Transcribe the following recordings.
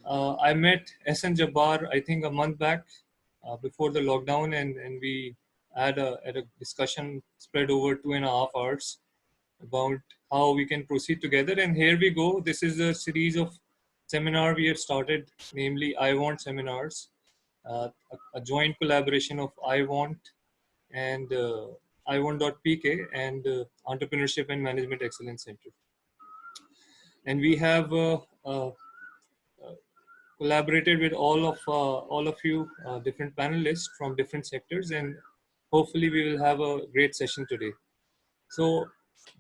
I met Ahsan Jabbar, I think a month back before the lockdown, and we had a discussion spread over 2.5 hours about how we can proceed together. And here we go. This is a series of seminar we have started, namely iWant seminars, a joint collaboration of iWant and iWant.pk and Entrepreneurship and Management Excellence Center. And we have collaborated with all of you different panelists from different sectors, and hopefully we will have a great session today. So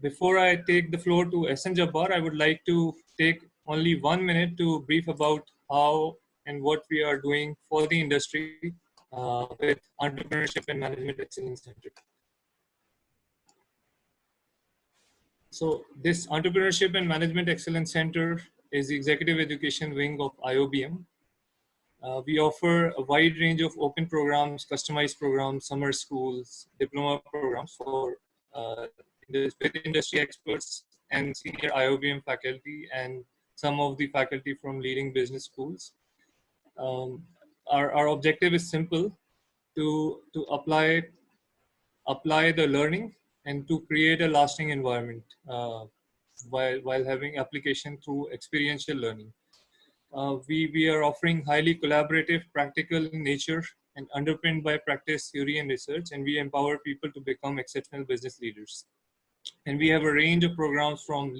before I take the floor to Ahsan Jabbar, I would like to take only 1 minute to brief about how and what we are doing for the industry with Entrepreneurship and Management Excellence Center. So this Entrepreneurship and Management Excellence Center is the executive education wing of IoBM. We offer a wide range of open programs, customized programs, summer schools, diploma programs for with industry experts and senior IoBM faculty and some of the faculty from leading business schools. Our objective is simple: to apply the learning and to create a lasting environment while having application through experiential learning. We are offering highly collaborative, practical in nature and underpinned by practice, theory, and research, and we empower people to become exceptional business leaders. And we have a range of programs from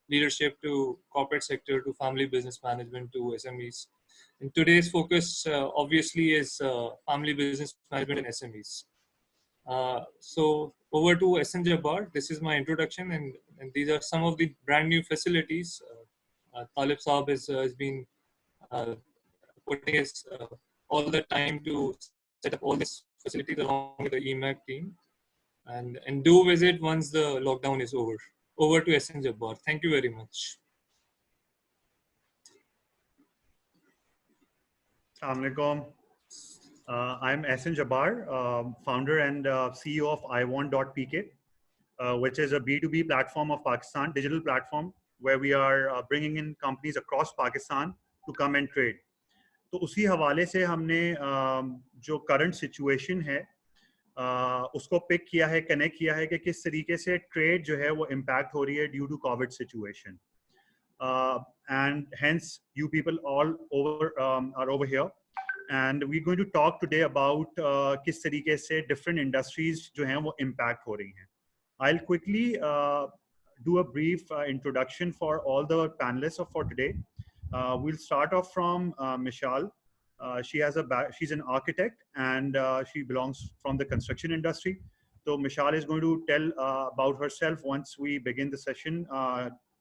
leadership to corporate sector to family business management to SMEs. And today's focus obviously is family business management and SMEs. So over to Ahsan Jabbar. This is my introduction, and these are some of the brand new facilities. Talib Saab has been putting his all the time to set up all these facilities along with the EMEC team. And do visit once the lockdown is over. Over to Ahsan Jabbar. Thank you very much. Assalamu alaikum. I'm Ahsan Jabbar, founder and CEO of iWant.pk, which is a B2B platform of Pakistan, digital platform, where we are bringing in companies across Pakistan to come and trade. तो उसी हवाले से हमने जो current situation है उसको pick किया है, कनेक्ट किया है कि किस तरीके से ट्रेड जो है वो इम्पैक्ट हो रही है due to Covid situation and hence you people all are over here, and we're going to talk today about किस तरीके से different industries जो हैं वो impact हो रही हैं. I'll quickly do a brief introduction for all the panelists for today. We'll start off from Mishal. She's an architect and she belongs from the construction industry. So Mishal is going to tell about herself once we begin the session,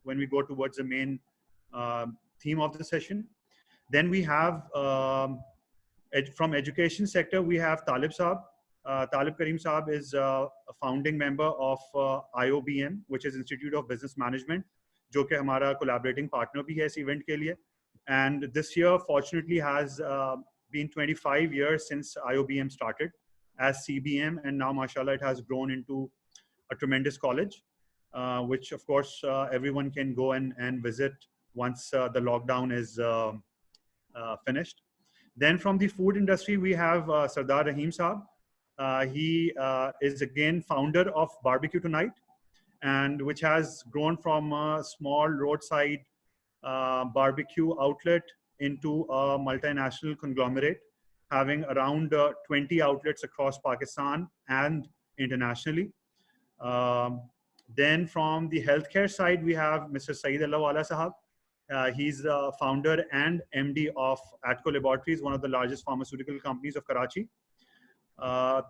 when we go towards the main theme of the session. Then we have from education sector, we have Talib Saab. Talib Karim Saab is a founding member of IoBM, which is Institute of Business Management, जो कि हमारा collaborating partner भी है इस event के लिए. And this year, fortunately, has been 25 years since IoBM started as CBM, and now, mashallah, it has grown into a tremendous college, which, of course, everyone can go and visit once the lockdown is finished. Then from the food industry, we have Sardar Raheem Saab. He is again founder of Bar.B.Q tonight, and which has grown from a small roadside barbecue outlet into a multinational conglomerate, having around 20 outlets across Pakistan and internationally. Then from the healthcare side, we have Mr. Saeed Allawala Sahab. He's the founder and MD of ATCO Laboratories, one of the largest pharmaceutical companies of Karachi.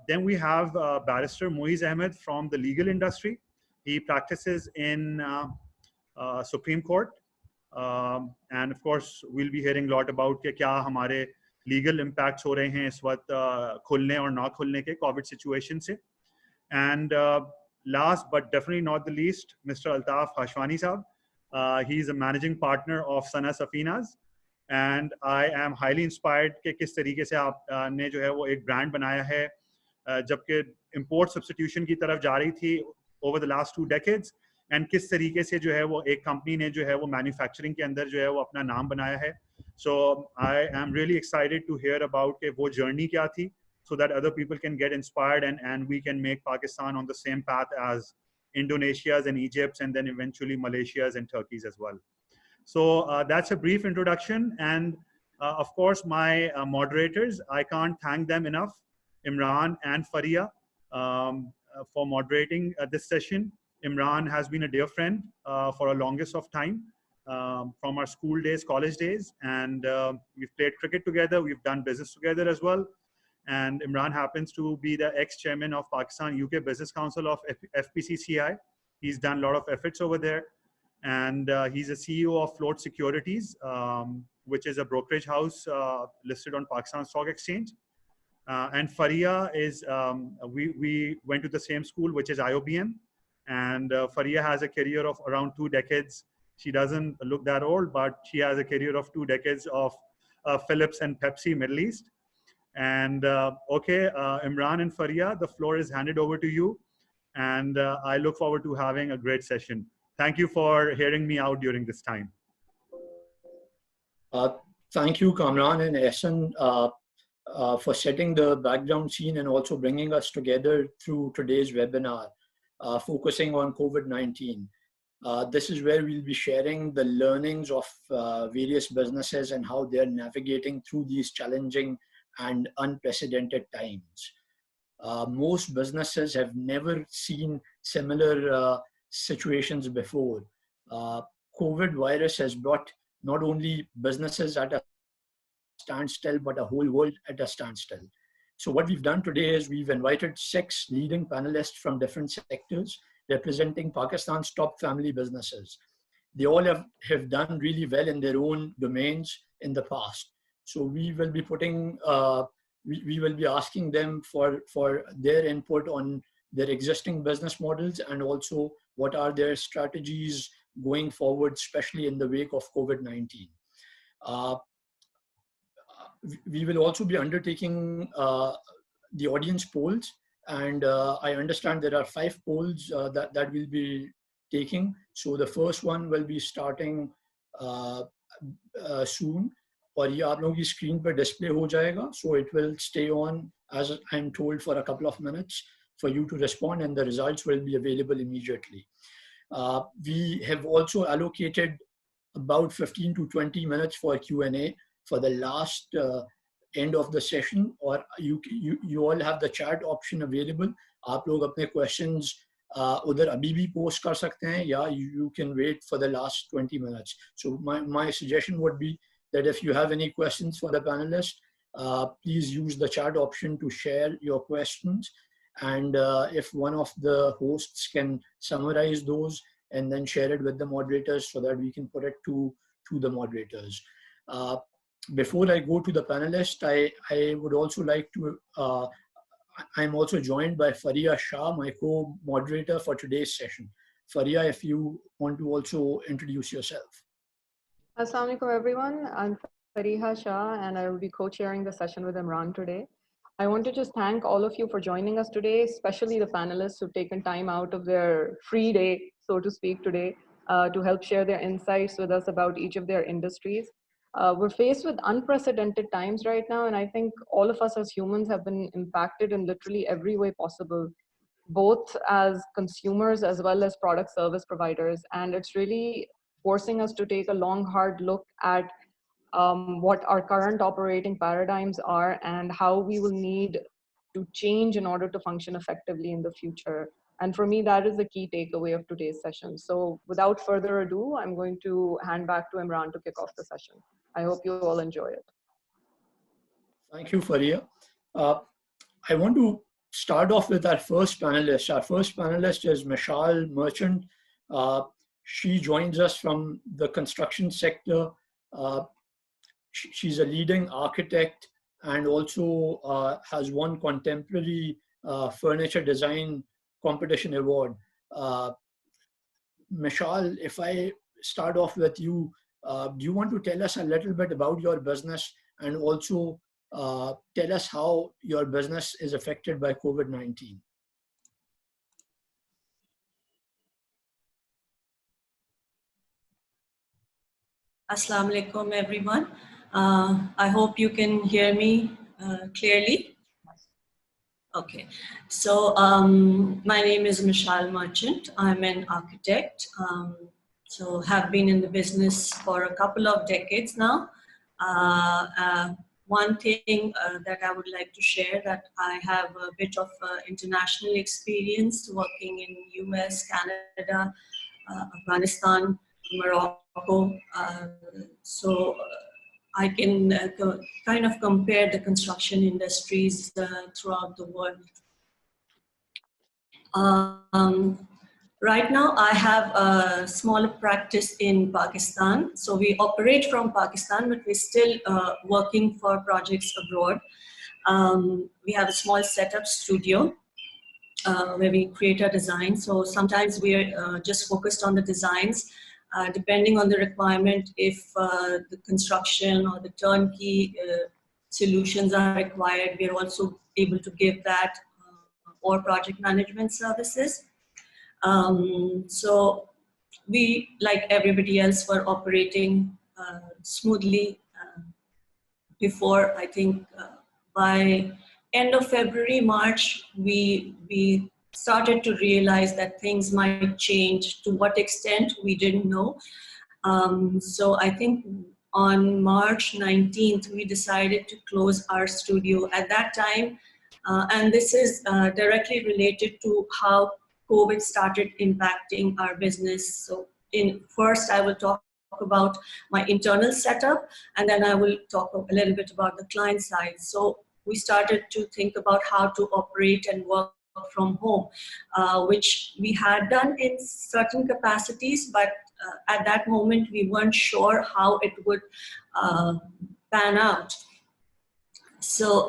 Then we have Barrister Moiz Ahmed from the legal industry. He practices in Supreme Court. And of course, we'll be hearing a lot about कि क्या हमारे legal impacts हो रहे हैं इस वक्त खुलने और ना खुलने के COVID situation से. And last but definitely not the least, Mr. Altaf Hashwani Saab. He's a managing partner of Safinaz. And I am highly inspired कि किस तरीके से आपने जो है वो एक brand बनाया है जबकि import substitution की तरफ जा रही थी over the last 2 decades. And किस तरीके से जो है वो एक कंपनी ने जो है वो मैन्युफैक्चरिंग के अंदर जो है वो अपना नाम बनाया है. So I am really excited to hear about wo journey kya thi, so that other people can get inspired and we can make Pakistan on the same path as Indonesia's and Egypt's, and then eventually Malaysia's and Turkey's as well. So that's a brief introduction. And of course, my moderators, I can't thank them enough, Imran and Fariha, for moderating this session. Imran has been a dear friend for a longest of time, from our school days, college days, and we've played cricket together. We've done business together as well. And Imran happens to be the ex-chairman of Pakistan UK Business Council of FPCCI. He's done a lot of efforts over there. And he's a CEO of Float Securities, which is a brokerage house listed on Pakistan Stock Exchange. And Fariha is, we went to the same school, which is IoBM. And Fariha has a career of around 2 decades. She doesn't look that old, but she has a career of 2 decades of Philips and Pepsi Middle East. And okay, Imran and Fariha, the floor is handed over to you. And I look forward to having a great session. Thank you for hearing me out during this time. Thank you, Kamran and Ahsan, for setting the background scene and also bringing us together through today's webinar, focusing on COVID-19. This is where we'll be sharing the learnings of various businesses and how they're navigating through these challenging and unprecedented times. Most businesses have never seen similar situations before. COVID virus has brought not only businesses at a standstill, but a whole world at a standstill. So what we've done today is we've invited 6 leading panelists from different sectors representing Pakistan's top family businesses. They all have done really well in their own domains in the past. So we will be putting, we will be asking them for their input on their existing business models and also what are their strategies going forward, especially in the wake of COVID-19. We will also be undertaking the audience polls, and I understand there are 5 polls that we'll be taking. So the first one will be starting soon, और ये आप लोगों की screen पर display हो जाएगा. So it will stay on, as I'm told, for a couple of minutes for you to respond, and the results will be available immediately. We have also allocated about 15 to 20 minutes for Q&A for the last end of the session, or you all have the chat option available. आप लोग अपने questions उधर अभी भी post कर सकते हैं, या you can wait for the last 20 minutes. So my suggestion would be that if you have any questions for the panelists, please use the chat option to share your questions. And if one of the hosts can summarize those and then share it with the moderators so that we can put it to the moderators. Before I go to the panelists, I would also like to, I'm also joined by Fariha Shah, my co-moderator for today's session. Fariha, if you want to also introduce yourself. Assalamu alaikum everyone. I'm Fariha Shah and I will be co-chairing the session with Imran today. I want to just thank all of you for joining us today, especially the panelists who've taken time out of their free day, so to speak, today to help share their insights with us about each of their industries. We're faced with unprecedented times right now, and I think all of us as humans have been impacted in literally every way possible, both as consumers as well as product service providers. And it's really forcing us to take a long, hard look at what our current operating paradigms are and how we will need to change in order to function effectively in the future. And for me, that is the key takeaway of today's session. So without further ado, I'm going to hand back to Imran to kick off the session. I hope you all enjoy it. Thank you, Fariha. I want to start off with our first panelist. Our first panelist is Mishal Merchant. She joins us from the construction sector. She's a leading architect and also has won contemporary furniture design competition award. Mishal, if I start off with you, do you want to tell us a little bit about your business and also tell us how your business is affected by COVID-19? Assalamu alaikum everyone. I hope you can hear me clearly. Okay, so my name is Michelle Merchant. I'm an architect. So have been in the business for a couple of decades now. One thing that I would like to share, that I have a bit of international experience working in US, Canada, Afghanistan, Morocco. So I can kind of compare the construction industries throughout the world. Right now, I have a smaller practice in Pakistan. So we operate from Pakistan, but we're still working for projects abroad. We have a small setup studio where we create a design. So sometimes we're just focused on the designs. Depending on the requirement, if the construction or the turnkey solutions are required, we're also able to give that or project management services. So we, like everybody else, were operating smoothly before. I think by end of February, March, we started to realize that things might change. To what extent, we didn't know. So I think on March 19th, we decided to close our studio. At that time, and this is directly related to how COVID started impacting our business. So first I will talk about my internal setup, and then I will talk a little bit about the client side. So we started to think about how to operate and work from home, which we had done in certain capacities, but at that moment we weren't sure how it would pan out. So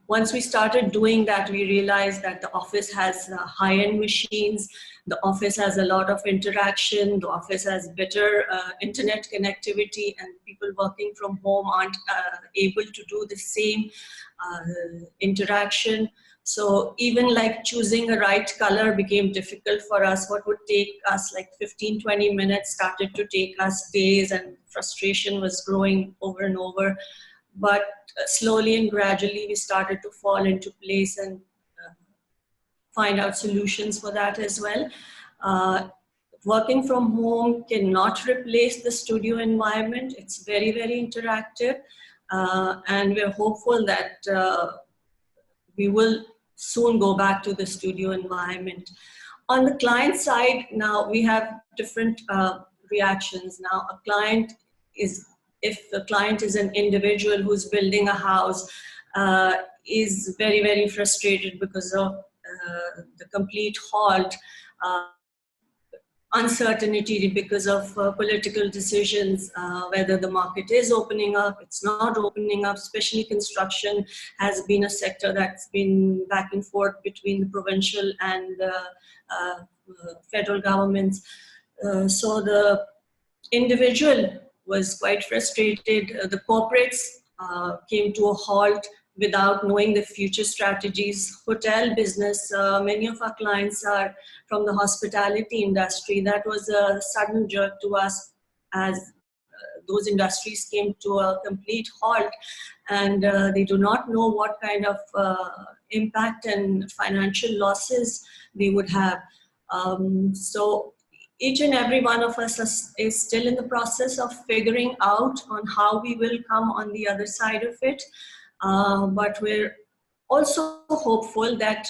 once we started doing that, we realized that the office has high-end machines, the office has a lot of interaction, the office has better internet connectivity, and people working from home aren't able to do the same interaction. So even like choosing a right color became difficult for us. What would take us like 15, 20 minutes started to take us days, and frustration was growing over and over. But slowly and gradually we started to fall into place and find out solutions for that as well. Working from home cannot replace the studio environment. It's very, very interactive. And we're hopeful that we will soon go back to the studio environment. On the client side, now we have different reactions. Now a client is, if the client is an individual who's building a house, is very, very frustrated because of the complete halt, uncertainty because of political decisions, whether the market is opening up, it's not opening up. Especially construction has been a sector that's been back and forth between the provincial and federal governments. So the individual was quite frustrated. The corporates came to a halt without knowing the future strategies. Hotel business, many of our clients are from the hospitality industry. That was a sudden jerk to us as those industries came to a complete halt, and they do not know what kind of impact and financial losses they would have. So each and every one of us is still in the process of figuring out on how we will come on the other side of it. But we're also hopeful that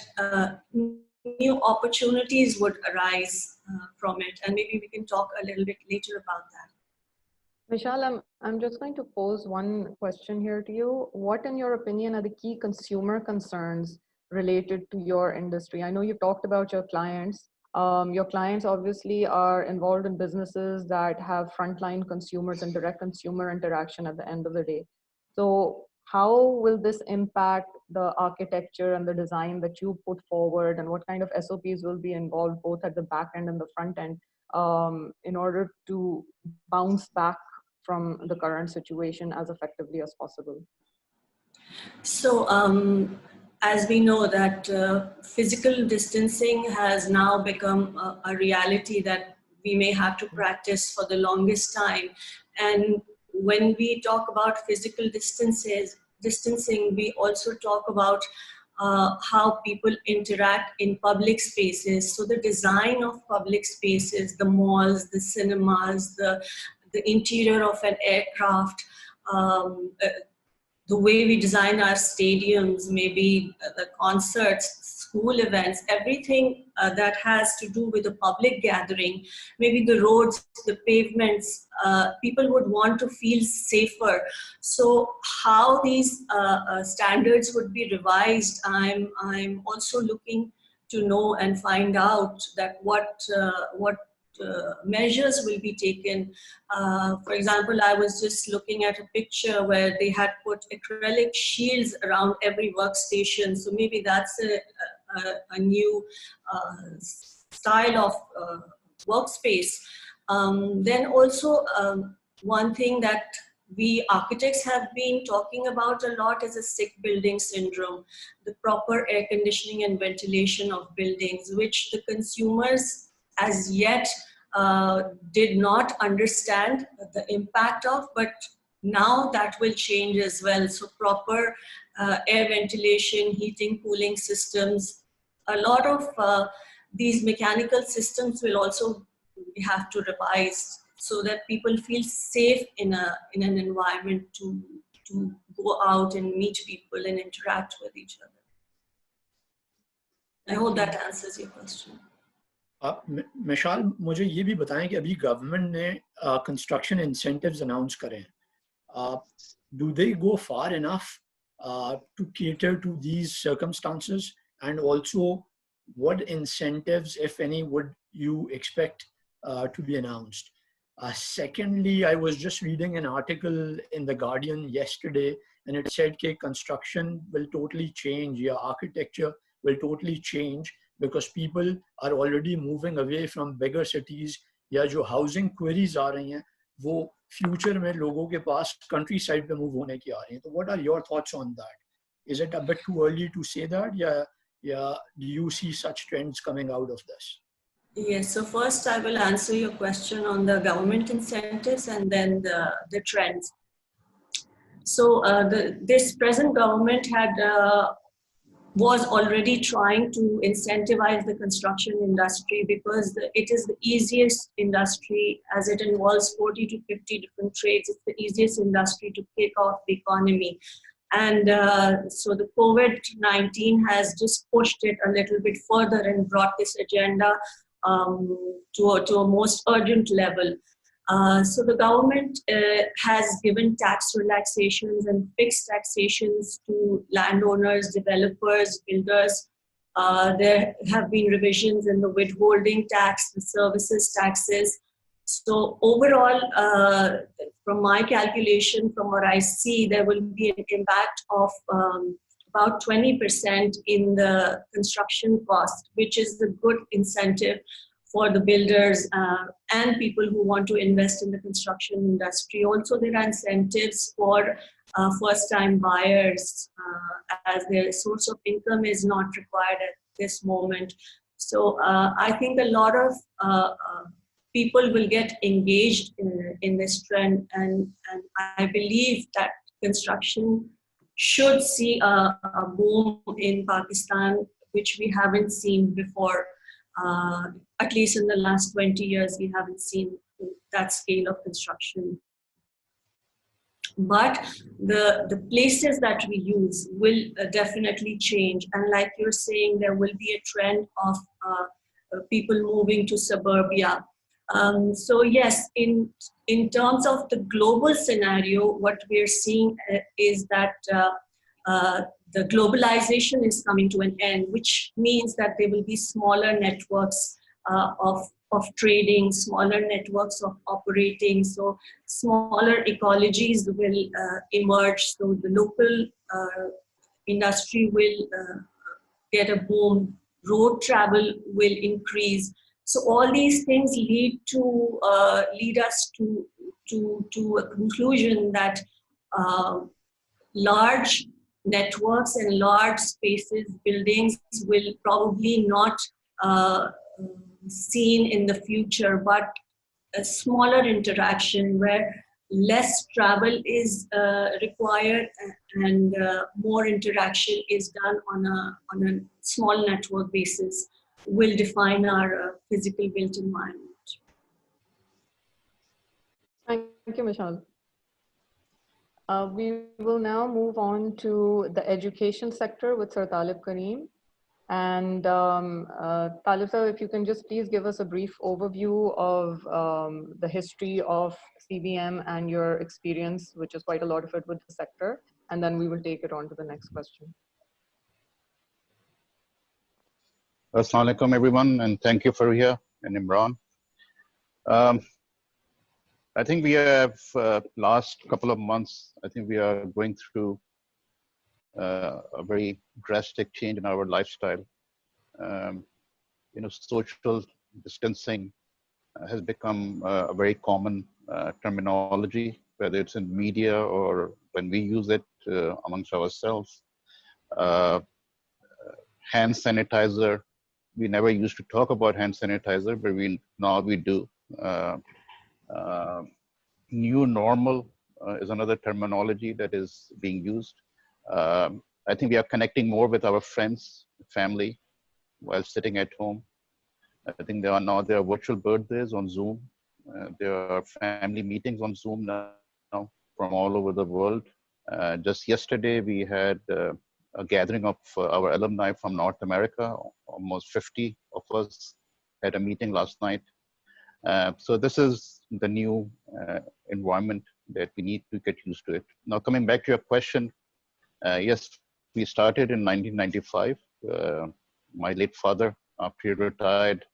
new opportunities would arise from it. And maybe we can talk a little bit later about that. Vishal, I'm just going to pose one question here to you. What, in your opinion, are the key consumer concerns related to your industry? I know you've talked about your clients. Your clients obviously are involved in businesses that have frontline consumers and direct consumer interaction at the end of the day. So how will this impact the architecture and the design that you put forward, and what kind of SOPs will be involved both at the back end and the front end in order to bounce back from the current situation as effectively as possible? So as we know that physical distancing has now become a reality that we may have to practice for the longest time. And when we talk about physical distancing, we also talk about how people interact in public spaces. So the design of public spaces, the malls, the cinemas, the interior of an aircraft, the way we design our stadiums, maybe the concerts, school events, everything that has to do with a public gathering, maybe the roads, the pavements, people would want to feel safer. So how these standards would be revised, I'm also looking to know and find out that what measures will be taken. For example, I was just looking at a picture where they had put acrylic shields around every workstation. So maybe that's a new style of workspace. Then also one thing that we architects have been talking about a lot is a sick building syndrome, the proper air conditioning and ventilation of buildings, which the consumers as yet did not understand the impact of, but now that will change as well. So proper air ventilation, heating, cooling systems, a lot of these mechanical systems will also have to revise so that people feel safe in an environment to go out and meet people and interact with each other. I hope that answers your question. मिशाल, मुझे ये भी बताएं कि अभी government ने construction incentives announce करे हैं. Do they go far enough to cater to these circumstances? And also, what incentives, if any, would you expect to be announced? Secondly, I was just reading an article in The Guardian yesterday, and it said that construction will totally change, your architecture will totally change, because people are already moving away from bigger cities. या जो housing queries आ रही हैं, वो future में लोगों के पास countryside पे move होने की आ रही हैं. So what are your thoughts on that? Is it a bit too early to say that? Yeah, do you see such trends coming out of this? Yes, so first I will answer your question on the government incentives and then the trends. So this present government was already trying to incentivize the construction industry because it is the easiest industry, as it involves 40 to 50 different trades. It's the easiest industry to kick off the economy. And so the COVID-19 has just pushed it a little bit further and brought this agenda to a most urgent level. So the government has given tax relaxations and fixed taxations to landowners, developers, builders. There have been revisions in the withholding tax, the services taxes. So overall, from my calculation, from what I see, there will be an impact of about 20% in the construction cost, which is a good incentive for the builders and people who want to invest in the construction industry. Also, there are incentives for first-time buyers as their source of income is not required at this moment. So I think a lot of people will get engaged in this trend, and I believe that construction should see a boom in Pakistan, which we haven't seen before. At least in the last 20 years, we haven't seen that scale of construction. But the places that we use will definitely change. And like you're saying, there will be a trend of people moving to suburbia. So yes, in terms of the global scenario, what we're seeing is that the globalization is coming to an end, which means that there will be smaller networks of trading, smaller networks of operating. So smaller ecologies will emerge. So the local industry will get a boom. Road travel will increase. So all these things lead us to a conclusion that large networks and large spaces, buildings will probably not seen in the future, but a smaller interaction where less travel is required and more interaction is done on a small network basis will define our physical built environment. Thank you, Michelle. We will now move on to the education sector with Sir Talib Karim. And Talib sir, if you can just please give us a brief overview of the history of CBM and your experience, which is quite a lot of it with the sector, and then we will take it on to the next question. Assalamu alaikum, everyone, and thank you, Fariha and Imran. I think we have last couple of months, I think we are going through a very drastic change in our lifestyle. Social distancing has become a very common terminology, whether it's in media or when we use it amongst ourselves. Hand sanitizer, we never used to talk about hand sanitizer, but now we do. New normal is another terminology that is being used. I think we are connecting more with our friends, family, while sitting at home. I think there are virtual birthdays on Zoom. There are family meetings on Zoom now from all over the world. Just yesterday, we had a gathering of our alumni from North America. Almost 50 of us had a meeting last night. So this is the new environment that we need to get used to it. Now, coming back to your question, yes, we started in 1995. My late father, after he retired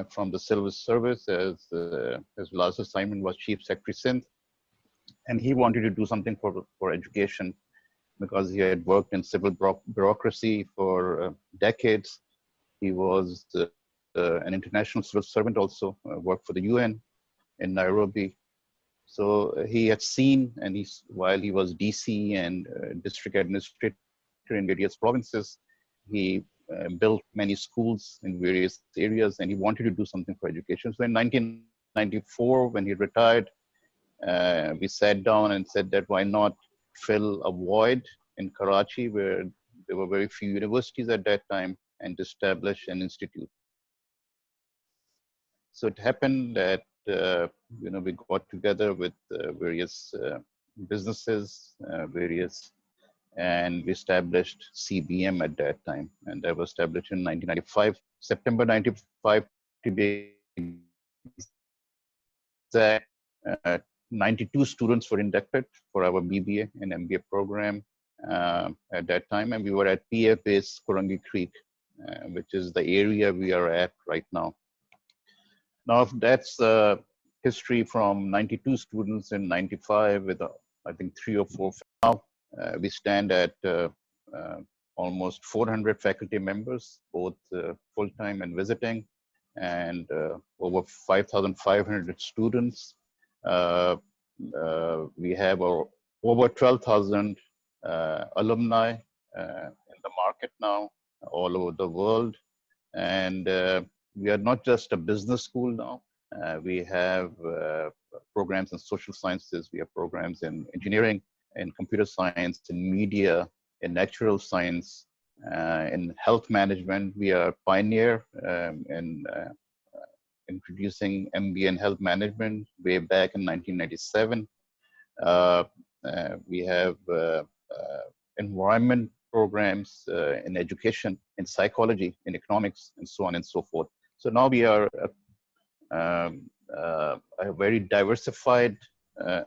from the civil service, his last assignment was Chief Secretary Sindh, and he wanted to do something for education because he had worked in civil bureaucracy for decades. He was an international civil servant also, worked for the UN in Nairobi. So he had seen, and while he was DC and district administrator in various provinces, he built many schools in various areas, and he wanted to do something for education. So in 1994, when he retired, we sat down and said that why not fill a void in Karachi, where there were very few universities at that time, and establish an institute. So it happened that we got together with various businesses, and we established CBM at that time, and that was established in 1995, September 95 to be exact. 92 students were inducted for our BBA and MBA program at that time, and we were at PF base Kurangi Creek, which is the area we are at right now. Now that's history from 92 students in 95 with I think 3 or 4. Now we stand at almost 400 faculty members, both full-time and visiting, and over 5,500 students. We have over 12,000 alumni in the market now, all over the world. And we are not just a business school now. We have programs in social sciences. We have programs in engineering, in computer science, in media, in natural science, in health management. We are pioneer in introducing MBA in health management way back in 1997. We have environment programs in education, in psychology, in economics, and so on and so forth. So now we are a very diversified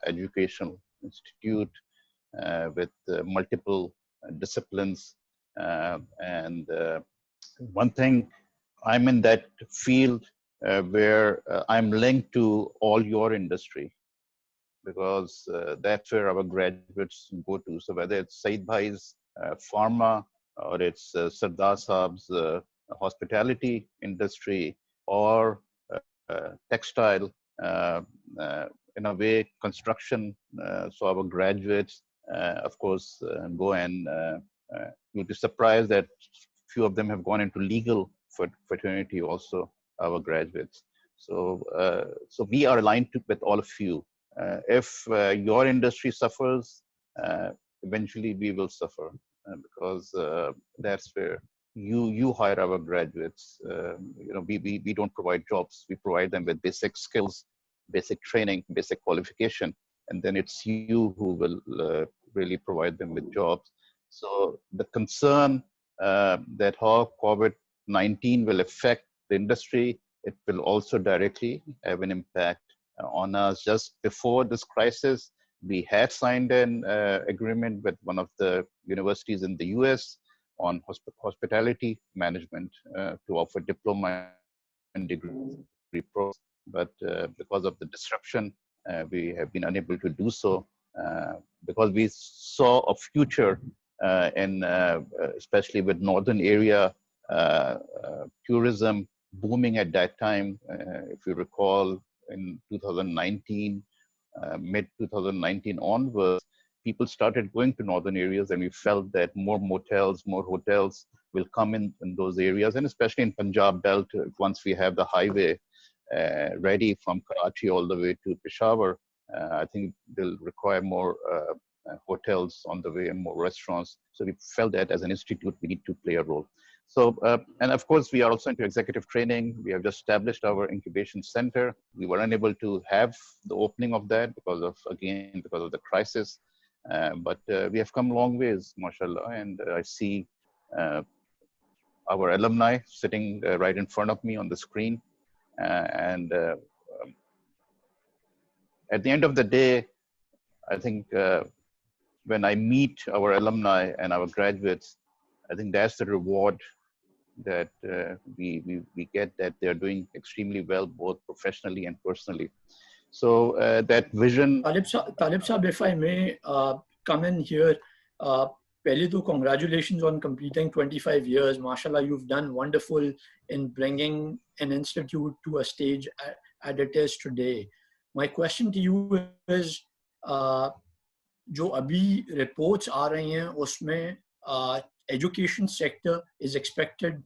educational institute with multiple disciplines. And one thing, I'm in that field where I'm linked to all your industry, because that's where our graduates go to. So whether it's Saeed Bhai's pharma, or it's Sardar Saab's hospitality industry, or textile, in a way, construction. So our graduates, of course, go and you'll be surprised that few of them have gone into legal fraternity also, our graduates. So so we are aligned with all of you If your industry suffers, eventually we will suffer because that's where you hire our graduates. We don't provide jobs. We provide them with basic skills, basic training, basic qualification, and then it's you who will really provide them with jobs. So the concern that how COVID-19 will affect the industry, it will also directly have an impact on us. Just before this crisis, we had signed an agreement with one of the universities in the US on hospitality management to offer diploma and degree programs. But because of the disruption, we have been unable to do so because we saw a future in, especially with northern area tourism booming at that time. If you recall, in 2019, mid 2019 onwards, people started going to northern areas, and we felt that more motels, more hotels will come in those areas, and especially in Punjab belt, once we have the highway ready from Karachi all the way to Peshawar, I think they'll require more hotels on the way and more restaurants. So we felt that as an institute, we need to play a role. So, and of course, we are also into executive training. We have just established our incubation center. We were unable to have the opening of that because of the crisis. But we have come a long ways, mashallah. And I see our alumni sitting right in front of me on the screen. At the end of the day, I think when I meet our alumni and our graduates, I think that's the reward that we get, that they're doing extremely well, both professionally and personally. So that vision. Talib Sahab, if I may come in here, Pehle to congratulations on completing 25 years. MashaAllah, you've done wonderful in bringing an institute to a stage as it is today. My question to you is, जो अभी reports आ रही हैं उसमें education sector is expected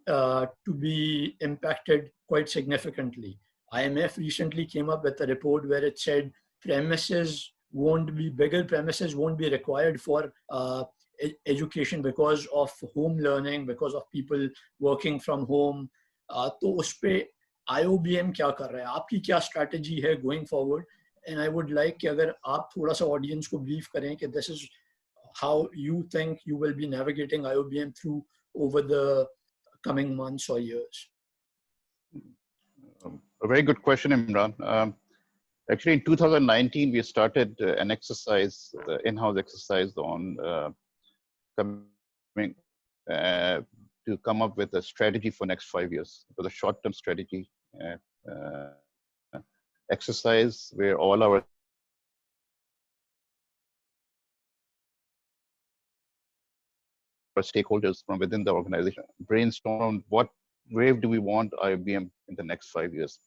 to be impacted quite significantly. IMF recently came up with a report where it said bigger premises won't be required for education because of home learning, because of people working from home. तो उस पे IoBM क्या कर रहा है? आपकी क्या strategy है going forward? And I would like कि अगर आप थोड़ा सा audience को brief करें कि this is how you think you will be navigating IoBM through over the coming months or years. A very good question, Imran. Actually, in 2019, we started an exercise, in-house exercise on to come up with a strategy for next 5 years. It was a short-term strategy exercise where all our stakeholders from within the organization brainstorm where do we want IoBM in the next 5 years.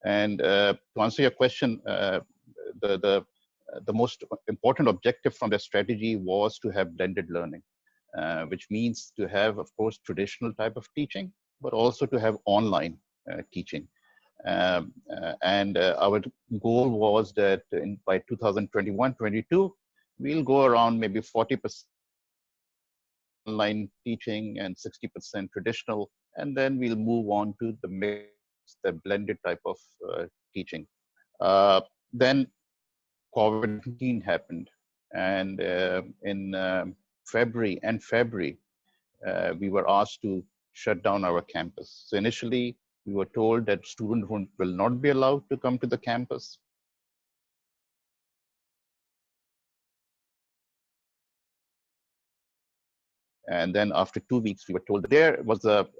And to answer your question, the most important objective from the strategy was to have blended learning, which means to have, of course, traditional type of teaching, but also to have online teaching. And our goal was that by 2021-22, we'll go around maybe 40% online teaching and 60% traditional, and then we'll move on to the blended type of teaching. Then COVID-19 happened, and in February, we were asked to shut down our campus. So initially, we were told that students will not be allowed to come to the campus. And then after 2 weeks, we were told that there was the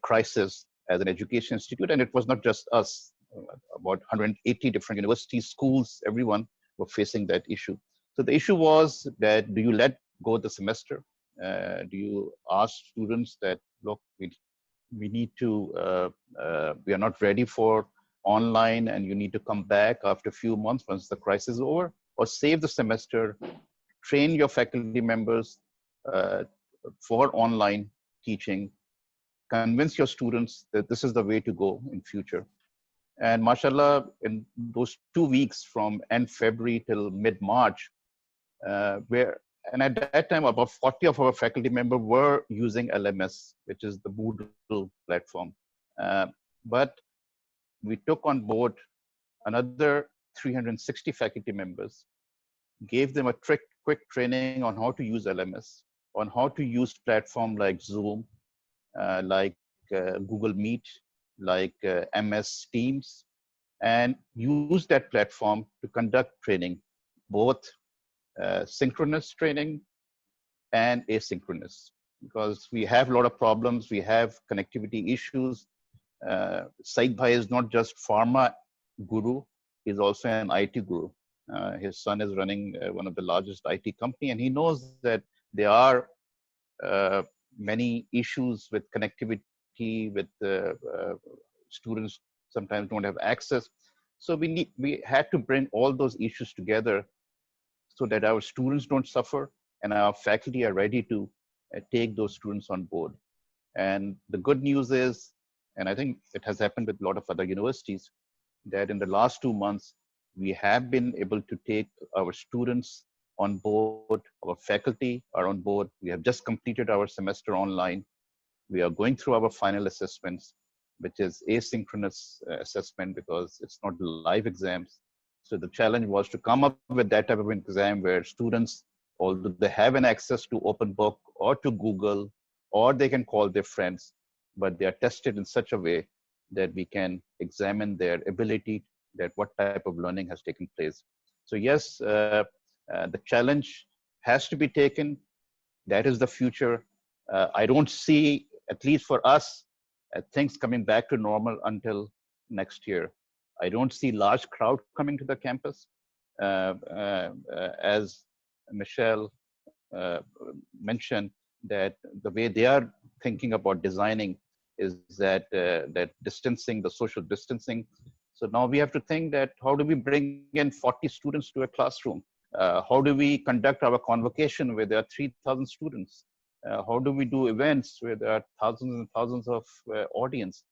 crisis as an education institute, and it was not just us. About 180 different universities, schools, everyone were facing that issue. So the issue was that, do you let go the semester? Do you ask students that, look, we need to, we are not ready for online and you need to come back after a few months once the crisis is over? Or save the semester, train your faculty members for online teaching, convince your students that this is the way to go in future. And mashallah, in those 2 weeks from end February till mid-March, and at that time, about 40 of our faculty members were using LMS, which is the Moodle platform. But we took on board another 360 faculty members, gave them a quick training on how to use LMS, on how to use platform like Zoom, like Google Meet, like MS Teams, and use that platform to conduct training, both synchronous training and asynchronous, because we have a lot of problems. We have connectivity issues. Saeed Bhai is not just pharma guru, he's also an IT guru. His son is running one of the largest IT company, and he knows that there are many issues with connectivity, with students sometimes don't have access. So we had to bring all those issues together so that our students don't suffer and our faculty are ready to take those students on board. And the good news is, and I think it has happened with a lot of other universities, that in the last 2 months, we have been able to take our students on board, our faculty are on board. We have just completed our semester online. We are going through our final assessments, which is asynchronous assessment because it's not live exams. So the challenge was to come up with that type of exam where students, although they have an access to open book or to Google, or they can call their friends, but they are tested in such a way that we can examine their ability, that what type of learning has taken place. So yes, the challenge has to be taken. That is the future. I don't see, at least for us, things coming back to normal until next year. I don't see large crowd coming to the campus. As Michelle mentioned, that the way they are thinking about designing is that that distancing, the social distancing. So now we have to think that how do we bring in 40 students to a classroom? How do we conduct our convocation where there are 3,000 students? How do we do events where there are thousands and thousands of audience?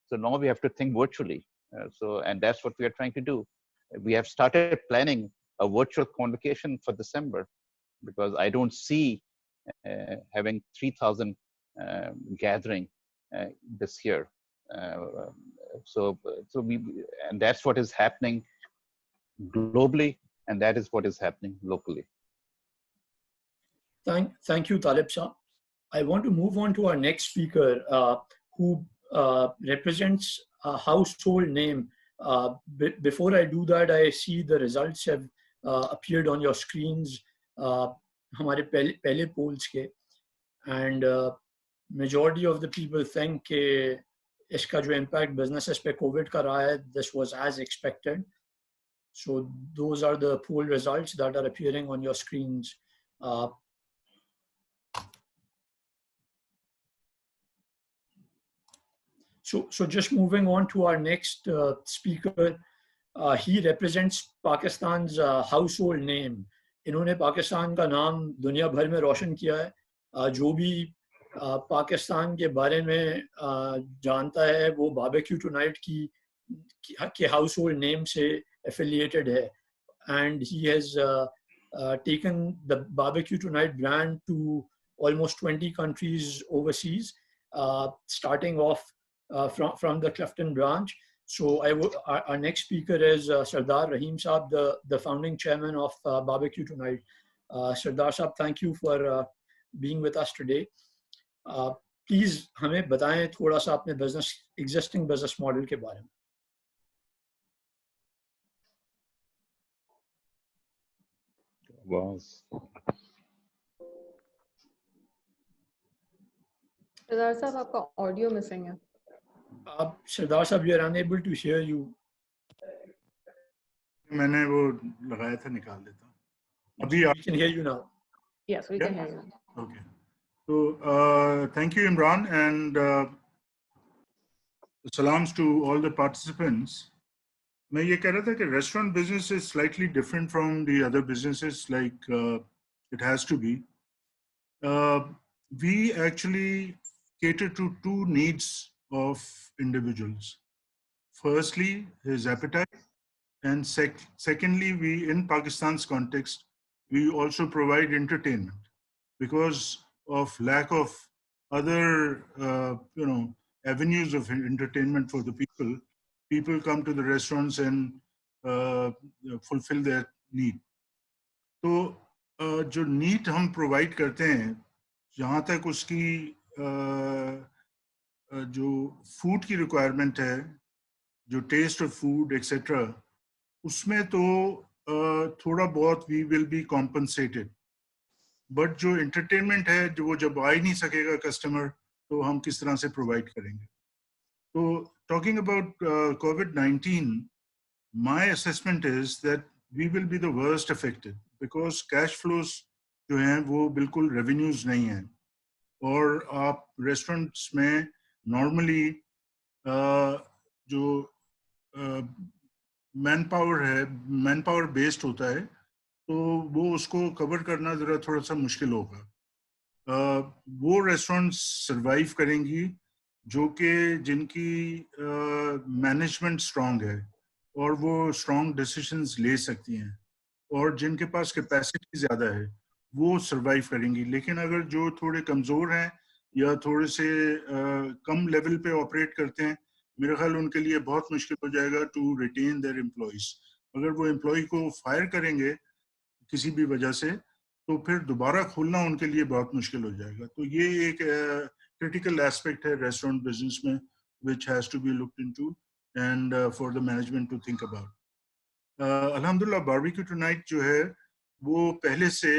So now we have to think virtually. And that's what we are trying to do. We have started planning a virtual convocation for December because I don't see having 3,000 gathering this year. And that's what is happening globally, and that is what is happening locally. Thank you, Talib Shah. I want to move on to our next speaker, who represents a household name. Before I do that, I see the results have appeared on your screens. हमारे पहले polls के, and majority of the people think कि इसका जो impact businesses पे COVID का रहा है, this was as expected. So those are the poll results that are appearing on your screens. So just moving on to our next speaker, he represents Pakistan's household name. इन्होंने पाकिस्तान का नाम दुनिया भर में रोशन किया है. जो भी पाकिस्तान के बारे में जानता है वो Bar.B.Q Tonight के household name से affiliated है. And he has taken the Bar.B.Q Tonight brand to almost 20 countries overseas, starting off from the Clifton branch. So our next speaker is Sardar Raheem Saab, the founding chairman of Bar.B.Q Tonight. Sardar Saab, thank you for being with us today. Please हमें बताएं थोड़ा सा अपने existing business model के बारे में. Sardar साहब, आपका audio missing है. Sardar Saab, we are unable to hear you. मैंने वो लगाया था, निकाल देता हूँ. अभी We can hear you now. Yes, we can hear you. Okay. So thank you, Imran, and salams to all the participants. मैं ये कह रहा था कि restaurant business is slightly different from the other businesses, like it has to be. We actually cater to two needs of individuals. firstly, his appetite, and secondly, we, in Pakistan's context, we also provide entertainment because of lack of other, avenues of entertainment for the people. People come to the restaurants and fulfill their need. तो जो need हम provide करते हैं, जहाँ तक उसकी जो food की रिक्वायरमेंट है, जो टेस्ट ऑफ फूड एक्सेट्रा, उसमें तो थोड़ा बहुत we will be compensated, but जो एंटरटेनमेंट है, जो वो जब आ ही नहीं सकेगा कस्टमर, तो हम किस तरह से प्रोवाइड करेंगे. तो talking about COVID-19, my assessment is that we will be the worst affected because cash flows जो हैं वो बिल्कुल revenues नहीं हैं. और आप restaurants में normally जो manpower है, manpower based होता है, तो वो उसको cover करना ज़रा थोड़ा सा मुश्किल होगा. वो restaurants survive करेंगी जो कि जिनकी मैनेजमेंट स्ट्रांग है और वो स्ट्रांग डिसीजंस ले सकती हैं और जिनके पास कैपेसिटी ज़्यादा है, वो सरवाइव करेंगी. लेकिन अगर जो थोड़े कमज़ोर हैं या थोड़े से कम लेवल पे ऑपरेट करते हैं, मेरा ख्याल उनके लिए बहुत मुश्किल हो जाएगा टू रिटेन देयर एम्प्लॉइज. अगर वो एम्प्लॉय को फायर करेंगे किसी भी वजह से, तो फिर दोबारा खोलना उनके लिए बहुत मुश्किल हो जाएगा. तो ये एक critical aspect है restaurant business में, which has to be looked into and for the management to think about. Alhamdulillah, Bar.B.Q tonight जो है वो पहले से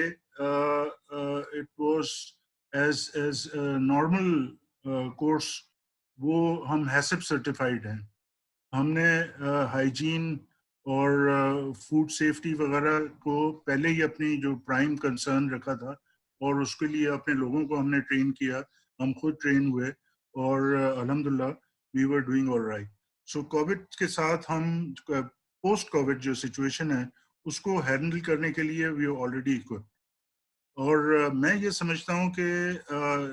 it was as a normal course, वो हम HACCP certified हैं. हमने hygiene और फूड सेफ्टी वगैरह को पहले ही अपनी जो प्राइम कंसर्न रखा था और उसके लिए अपने लोगों को हमने ट्रेन किया. हम खुद ट्रेन हुए और अल्हम्दुलिल्लाह we were doing alright. So Covid के साथ हम पोस्ट कोविड जो सिचुएशन है उसको हैंडल करने के लिए वी आर ऑलरेडी इक्विप्ड. और मैं ये समझता हूँ कि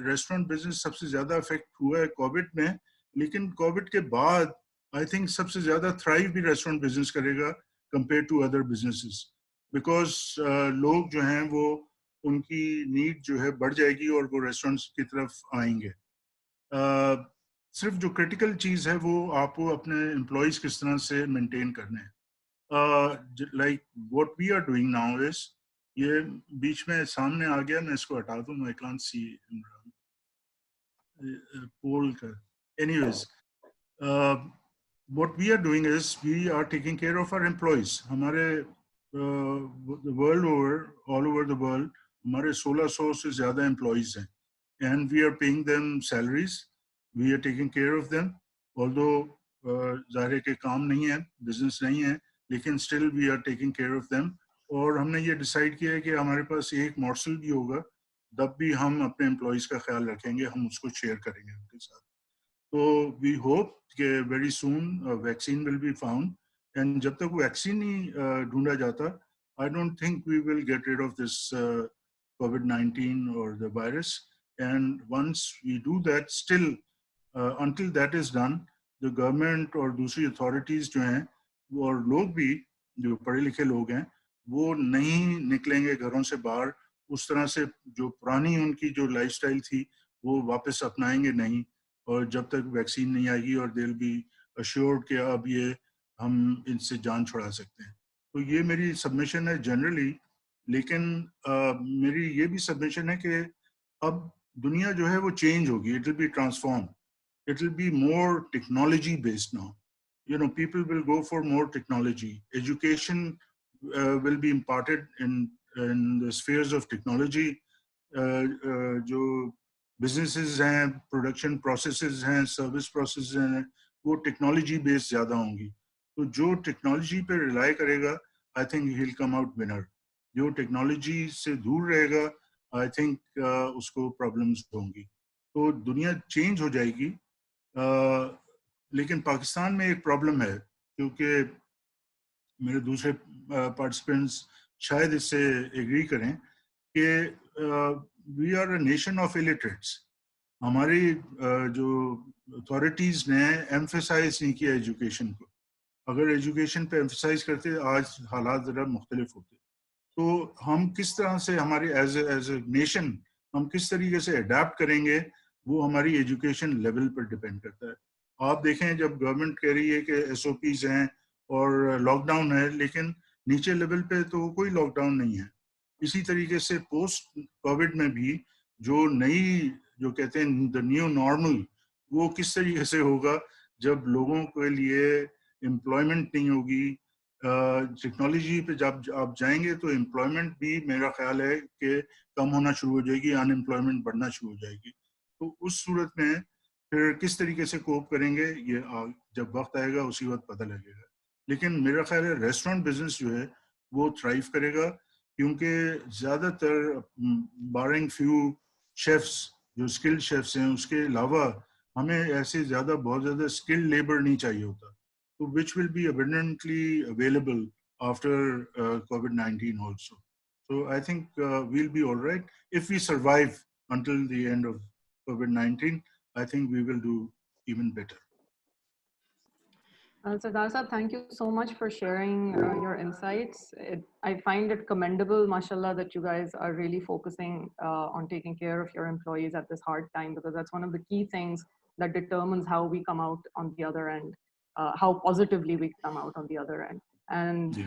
रेस्टोरेंट बिजनेस सबसे ज़्यादा अफेक्ट हुआ है कोविड में, लेकिन कोविड के बाद आई थिंक सबसे ज़्यादा थ्राइव भी रेस्टोरेंट बिजनेस करेगा compare to other businesses, because लोग जो हैं वो उनकी नीड जो है बढ़ जाएगी और वो रेस्टोरेंट्स की तरफ आएंगे. सिर्फ जो क्रिटिकल चीज़ है वो आपको अपने एम्प्लॉयज़ किस तरह से मेंटेन करने हैं. Like what we are doing now is, ये बीच में सामने आ गया, मैं इसको हटा दूं, आई कांट सी इमरान पोल का. Anyways, what we are doing is we are taking care of our employees. हमारे world over, all over the world हमारे 1600 से ज़्यादा एम्प्लॉयज हैं and we are paying them salaries, we are taking care of them. Although ज़ाहिर के काम नहीं है, बिजनेस नहीं है, लेकिन still we are taking care of them. और हमने ये डिसाइड किया है कि हमारे पास एक मॉर्सल भी होगा, तब भी हम अपने एम्प्लॉयज़ का ख्याल रखेंगे, हम उसको शेयर करेंगे उनके साथ. तो वी होप कि very soon vaccine will be found, and जब तक वैक्सीन नहीं ढूंढा जाता, I don't think we will get rid of this COVID-19 और the virus. And once we do that, still until that is done, the government और दूसरी authorities जो हैं और लोग भी जो पढ़े लिखे लोग हैं वो नहीं निकलेंगे घरों से बाहर. उस तरह से जो पुरानी उनकी जो लाइफस्टाइल थी वो वापस अपनाएंगे नहीं, और जब तक वैक्सीन नहीं आएगी और they'll be assured कि अब ये हम इनसे जान छुड़ा सकते हैं. तो ये मेरी सबमिशन है जनरली. लेकिन मेरी ये भी सबमिशन है कि अब दुनिया जो है वो चेंज होगी, it will be transform. It will be more technology based now. You know, people will go for more technology. Education will be imparted in the spheres of technology. जो businesses हैं, production processes हैं, service processes हैं, वो technology based ज़्यादा होंगी. तो जो technology पे rely करेगा, I think he'll come out winner. जो technology से दूर रहेगा, I think उसको problems होंगी. तो दुनिया change हो जाएगी. लेकिन पाकिस्तान में एक प्रॉब्लम है, क्योंकि मेरे दूसरे पार्टिसिपेंट्स शायद इससे एग्री करें कि we are a nation of illiterates. हमारी जो अथॉरिटीज ने एम्फेसाइज नहीं किया एजुकेशन को। अगर एजुकेशन पे एम्फेसाइज करते आज हालात ज़रा मुख्तलिफ होते। तो हम किस तरह से हमारे एज ए नेशन हम किस तरीके से अडेप्ट करेंगे वो हमारी एजुकेशन लेवल पर डिपेंड करता है। आप देखें जब गवर्नमेंट कह रही है कि एसओपीज हैं और लॉकडाउन है, लेकिन नीचे लेवल पे तो कोई लॉकडाउन नहीं है। इसी तरीके से पोस्ट कोविड में भी जो नई जो कहते हैं द न्यू नॉर्मल, वो किस तरीके से होगा जब लोगों के लिए एम्प्लॉयमेंट नहीं होगी। टेक्नोलॉजी पे जब आप जाएंगे तो एम्प्लॉयमेंट भी मेरा ख्याल है कि कम होना शुरू हो जाएगी, अनएम्प्लॉयमेंट बढ़ना शुरू हो जाएगी। तो उस सूरत में फिर किस तरीके से कोप करेंगे ये जब वक्त आएगा उसी वक्त पता लगेगा। लेकिन मेरा ख्याल है रेस्टोरेंट बिजनेस जो है वो थ्राइव करेगा, क्योंकि ज़्यादातर बारिंग फ्यू शेफ्स जो स्किल्ड शेफ्स हैं उसके अलावा हमें ऐसे बहुत ज़्यादा स्किल्ड लेबर नहीं चाहिए होता, तो which will be abundantly available after COVID-19 also. So I think we'll be all right if we survive until the end of COVID-19. I think we will do even better. Sardar Sahab, thank you so much for sharing your insights. I find it commendable, mashallah, that you guys are really focusing on taking care of your employees at this hard time, because that's one of the key things that determines how we come out on the other end, how positively we come out on the other end. And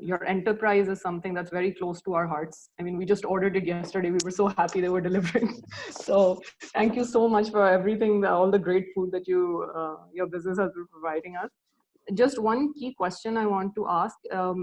your enterprise is something that's very close to our hearts. I mean, we just ordered it yesterday. We were so happy they were delivering. So thank you so much for everything, all the great food that your business has been providing us. Just one key question I want to ask,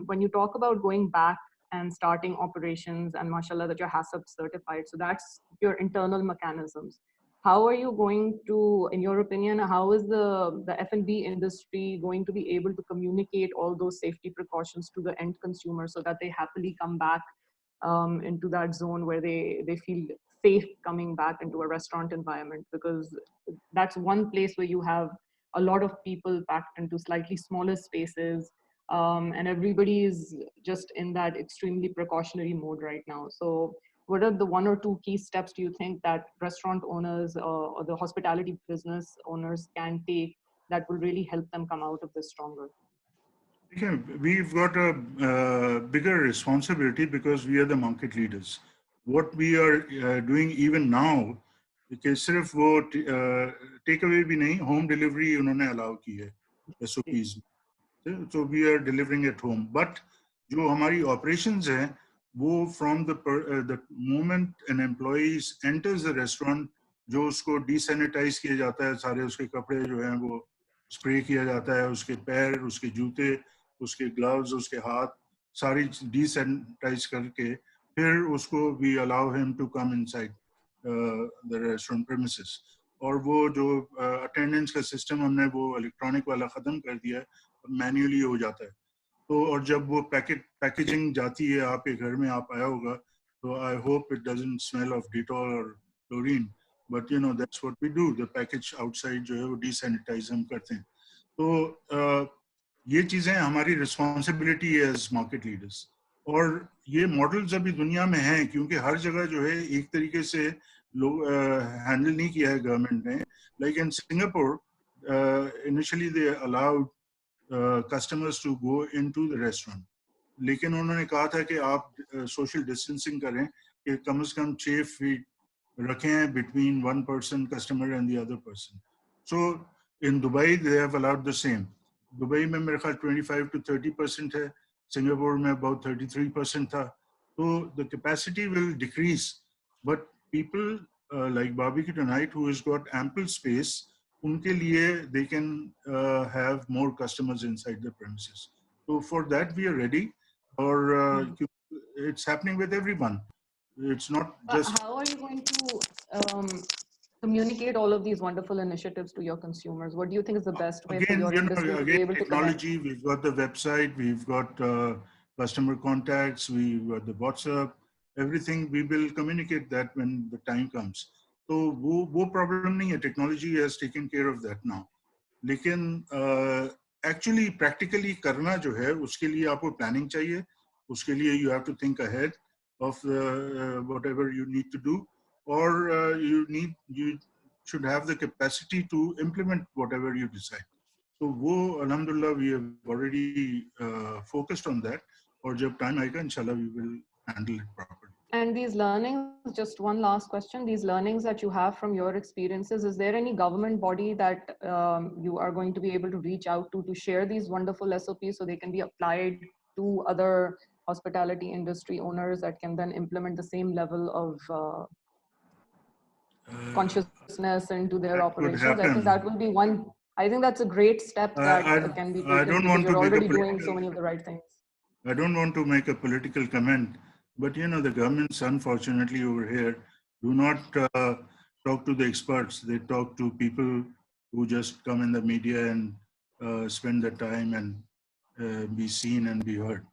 when you talk about going back and starting operations, and mashallah that you're HACCP certified, so that's your internal mechanisms. How are you going to, in your opinion, how is the F&B industry going to be able to communicate all those safety precautions to the end consumer so that they happily come back into that zone where they feel safe coming back into a restaurant environment? Because that's one place where you have a lot of people packed into slightly smaller spaces, and everybody is just in that extremely precautionary mode right now. So what are the 1 or 2 key steps do you think that restaurant owners or the hospitality business owners can take that will really help them come out of this stronger? Okay, we've got a bigger responsibility because we are the market leaders. What we are doing even now, कि सिर्फ वो take away भी नहीं, home delivery उन्होंने allow की है SOPs में, so we are delivering at home. But जो हमारी operations हैं वो from the moment an employee enters the restaurant, जो उसको desanitize किया जाता है, सारे उसके कपड़े जो हैं वो स्प्रे किया जाता है, उसके पैर, उसके जूते, उसके ग्लव्स, उसके हाथ सारी desanitize करके फिर उसको we allow him to come inside the restaurant premises. और वो जो अटेंडेंस का सिस्टम हमने वो इलेक्ट्रॉनिक वाला ख़त्म कर दिया है, मैन्युअली हो जाता है। तो और जब वो पैकेजिंग जाती है आपके घर में, आप आया होगा, तो I hope it doesn't smell of Dettol और chlorine, but you know that's what we do. The package outside जो है वो डिसैनिटाइज हम करते हैं। तो ये चीज़ें हमारी रिस्पॉन्सिबिलिटी है एज मार्केट लीडर्स, और ये मॉडल्स अभी दुनिया में हैं, क्योंकि हर जगह जो है एक तरीके से लोग हैंडल नहीं किया है गवर्नमेंट ने। Like in Singapore initially they allowed customers to go into the restaurant, लेकिन उन्होंने कहा था कि आप सोशल डिस्टेंसिंग करें, कि कम से कम 6 फीट रखें between one person customer and the other person. So in Dubai they have allowed the same. Dubai में मेरे ख्याल 25 to 30% है, सिंगापुर में about 33% था। तो the capacity will decrease, but people like Bar.B.Q tonight who has got ample space, उनके लिए they can have more customers inside the premises. So for that we are ready, or it's happening with everyone. It's not just. How are you going to communicate all of these wonderful initiatives to your consumers? What do you think is the best way for your industry to be able to technology, connect? we've got the website, we've got customer contacts, we've got the WhatsApp, everything. We will communicate that when the time comes. So वो problem नहीं है, technology has taken care of that now. लेकिन actually practically करना जो है उसके लिए आपको planning चाहिए, उसके लिए you have to think ahead of whatever you need to do, or you should have the capacity to implement whatever you decide. So, alhamdulillah, we have already focused on that. Or jab time aayega, inshallah, we will handle it properly. And these learnings, just one last question, these learnings that you have from your experiences, is there any government body that you are going to be able to reach out to share these wonderful SOPs so they can be applied to other hospitality industry owners that can then implement the same level of consciousness into their operations? I think that will be one, I think that's a great step that can be taken because you're already doing so many of the right things. I don't want to make a political comment, but you know, the governments, unfortunately over here, do not talk to the experts. They talk to people who just come in the media and spend their time and be seen and be heard.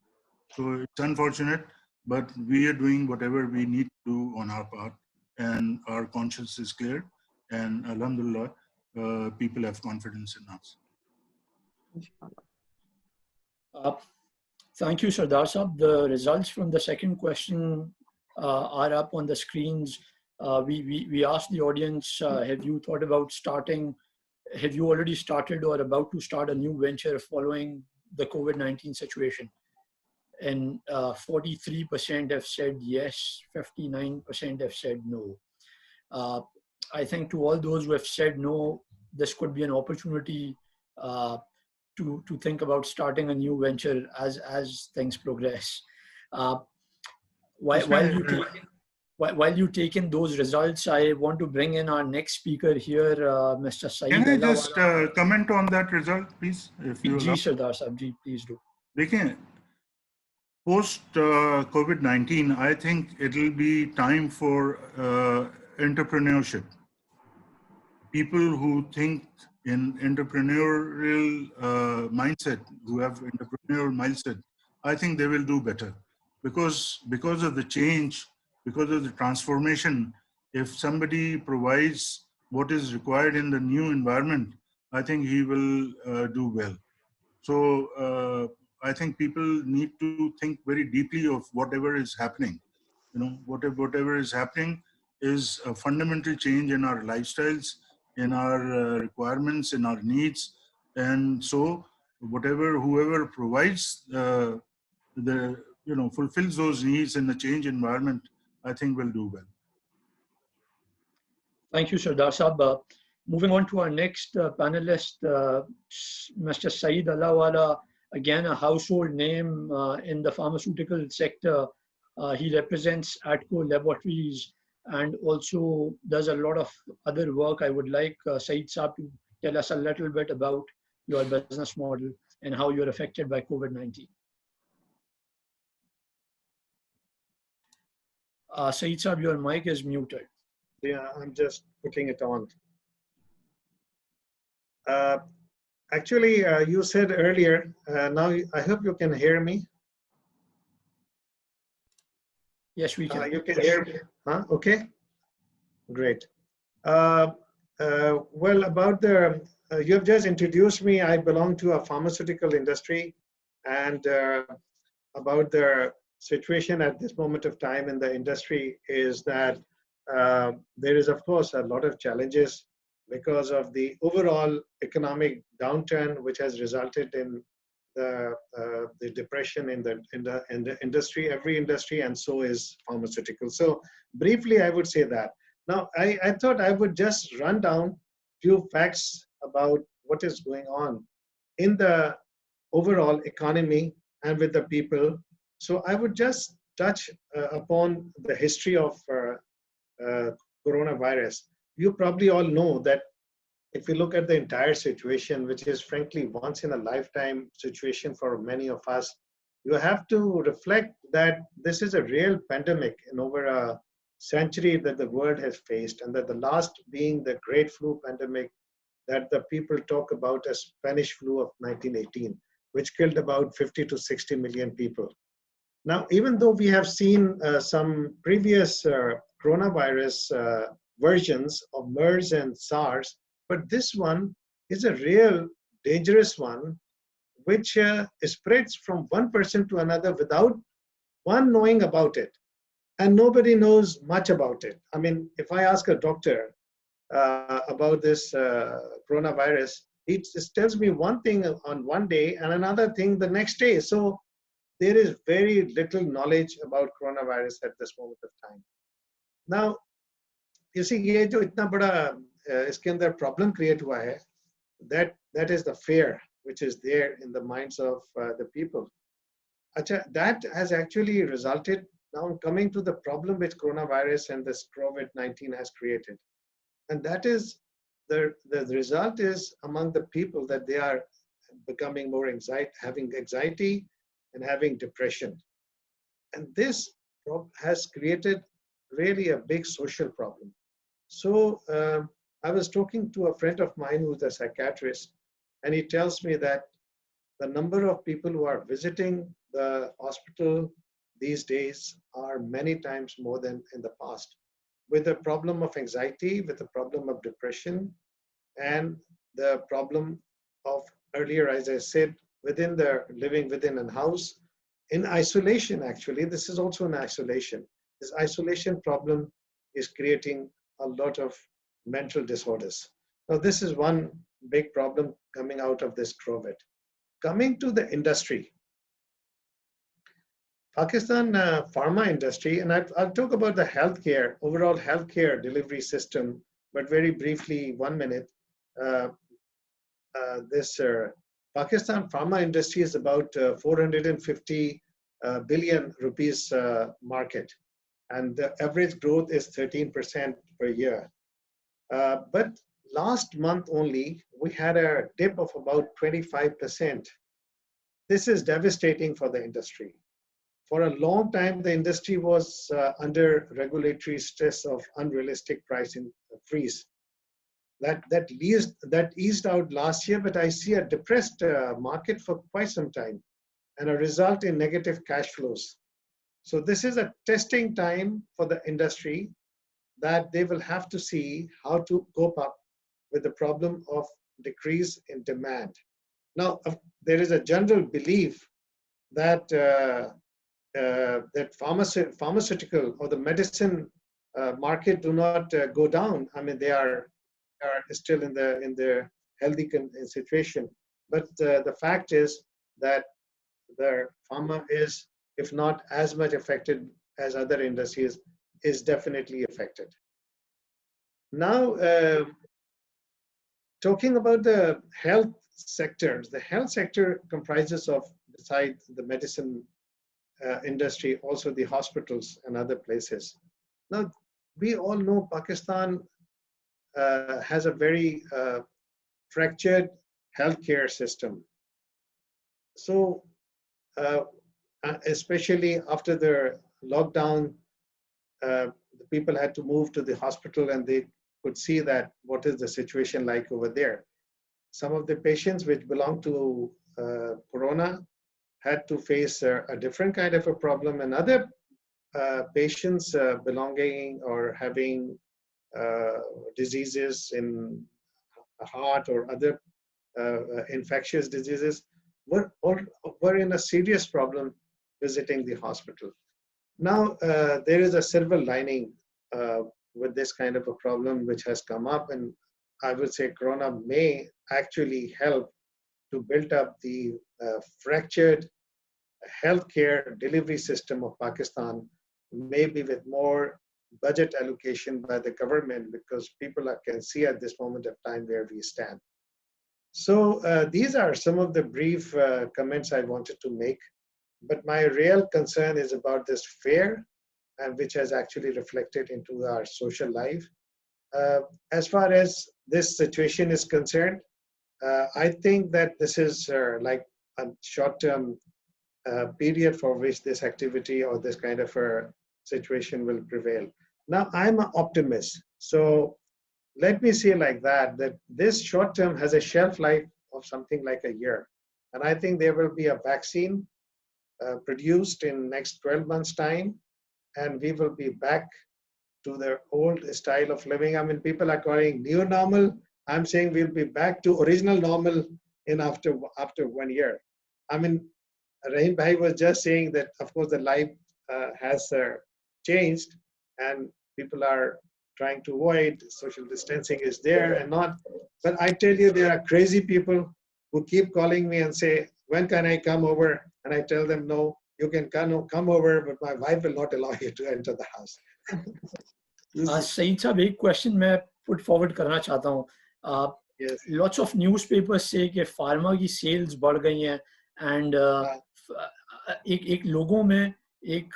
So it's unfortunate, but we are doing whatever we need to do on our part, and our conscience is clear, and alhamdulillah, people have confidence in us. Thank you, Sardar Sahab. The results from the second question are up on the screens. We asked the audience, have you thought about have you already started or about to start a new venture following the COVID-19 situation? And 43% have said yes, 59% have said no. I think to all those who have said no, this could be an opportunity to think about starting a new venture as things progress. While you take in those results, I want to bring in our next speaker here, Mr. Saeed Allawala. Can I just comment on that result, please? If you allow. Sardar Sahab, please do. Dekhiye, post COVID-19, I think it'll be time for entrepreneurship. People who think in entrepreneurial mindset, who have entrepreneurial mindset, I think they will do better. Because of the change, because of the transformation, if somebody provides what is required in the new environment, I think he will do well. So I think people need to think very deeply of whatever is happening. You know, whatever is happening is a fundamental change in our lifestyles, in our requirements, in our needs. And so whoever provides fulfills those needs in the change environment, I think will do well. Thank you, Sardar Sahab. Moving on to our next panelist, Mr. Saeed Allawala, again a household name in the pharmaceutical sector. He represents ATCO Laboratories and also does a lot of other work. I would like Saeed Sahab to tell us a little bit about your business model and how you're affected by COVID-19. Saeed Sahab, your mic is muted. Yeah, I'm just putting it on. Actually, you said earlier, now I hope you can hear me. Yes, we can. You can hear me, huh? Okay, great. Well, about you have just introduced me. I belong to a pharmaceutical industry, and about the situation at this moment of time in the industry is that there is, of course, a lot of challenges because of the overall economic downturn, which has resulted in the depression in the industry, every industry, and so is pharmaceutical. So briefly, I would say that. Now, I thought I would just run down few facts about what is going on in the overall economy and with the people. So I would just touch upon the history of coronavirus. You probably all know that if you look at the entire situation, which is frankly once in a lifetime situation for many of us, you have to reflect that this is a real pandemic in over a century that the world has faced, and that the last being the Great Flu pandemic that the people talk about as Spanish flu of 1918, which killed about 50 to 60 million people. Now, even though we have seen some previous coronavirus versions of MERS and SARS, but this one is a real dangerous one, which spreads from one person to another without one knowing about it. And nobody knows much about it. I mean, if I ask a doctor, about this coronavirus, he just tells me one thing on one day and another thing the next day. So there is very little knowledge about coronavirus at this moment of time. Now, you see, ये जो इतना बड़ा इसके अंदर problem create हुआ है, that is the fear which is there in the minds of the people. That has actually resulted now coming to the problem which coronavirus and this COVID-19 has created. And that is the result is among the people that they are becoming more having anxiety and having depression. And this has created really a big social problem. So I was talking to a friend of mine who's a psychiatrist, and he tells me that the number of people who are visiting the hospital these days are many times more than in the past, with the problem of anxiety, with the problem of depression, and the problem of earlier, as I said, living within a house, in isolation. Actually, this is also an isolation. This isolation problem is creating a lot of mental disorders. Now, this is one big problem coming out of this COVID. Coming to the industry, Pakistan pharma industry, and I'll talk about the healthcare, overall healthcare delivery system, but very briefly, 1 minute. Pakistan pharma industry is about 450 billion rupees market, and the average growth is 13% per year. But last month only, we had a dip of about 25%. This is devastating for the industry. For a long time, the industry was under regulatory stress of unrealistic pricing freeze. That eased out last year, but I see a depressed market for quite some time, and a result in negative cash flows. So this is a testing time for the industry, that they will have to see how to cope up with the problem of decrease in demand. Now, there is a general belief that that pharmaceutical or the medicine market do not go down. I mean, they are still in the healthy situation. But the fact is that the pharma is, if not as much affected as other industries, is definitely affected. Now, talking about the health sectors, the health sector comprises of, besides the medicine industry, also the hospitals and other places. Now, we all know Pakistan has a very fractured healthcare system. So, especially after the lockdown, the people had to move to the hospital, and they could see that what is the situation like over there. Some of the patients which belong to Corona had to face a different kind of a problem, and other patients belonging or having diseases in the heart or other infectious diseases were in a serious problem visiting the hospital. Now, there is a silver lining with this kind of a problem which has come up, and I would say Corona may actually help to build up the fractured healthcare delivery system of Pakistan, maybe with more budget allocation by the government, because people can see at this moment of time where we stand. So these are some of the brief comments I wanted to make, but my real concern is about this fear, and which has actually reflected into our social life. As far as this situation is concerned, I think that this is like a short-term period for which this activity or this kind of a situation will prevail. Now, I'm an optimist. So let me say like that this short-term has a shelf life of something like a year. And I think there will be a vaccine produced in next 12 months' time, and we will be back to the old style of living. I mean, people are calling new normal. I'm saying we'll be back to original normal in after 1 year. I mean, Raheem Bhai was just saying that, of course, the life has changed, and people are trying to avoid. Social distancing is there and not. But I tell you, there are crazy people who keep calling me and say, when can I come over? And I tell them, no, you can come over, but my wife will not allow you to enter the house. Saeed साहब एक question मैं put forward करना चाहता हूँ. Yes. Lots of newspapers say कि pharma की sales बढ़ गई हैं and एक लोगों में एक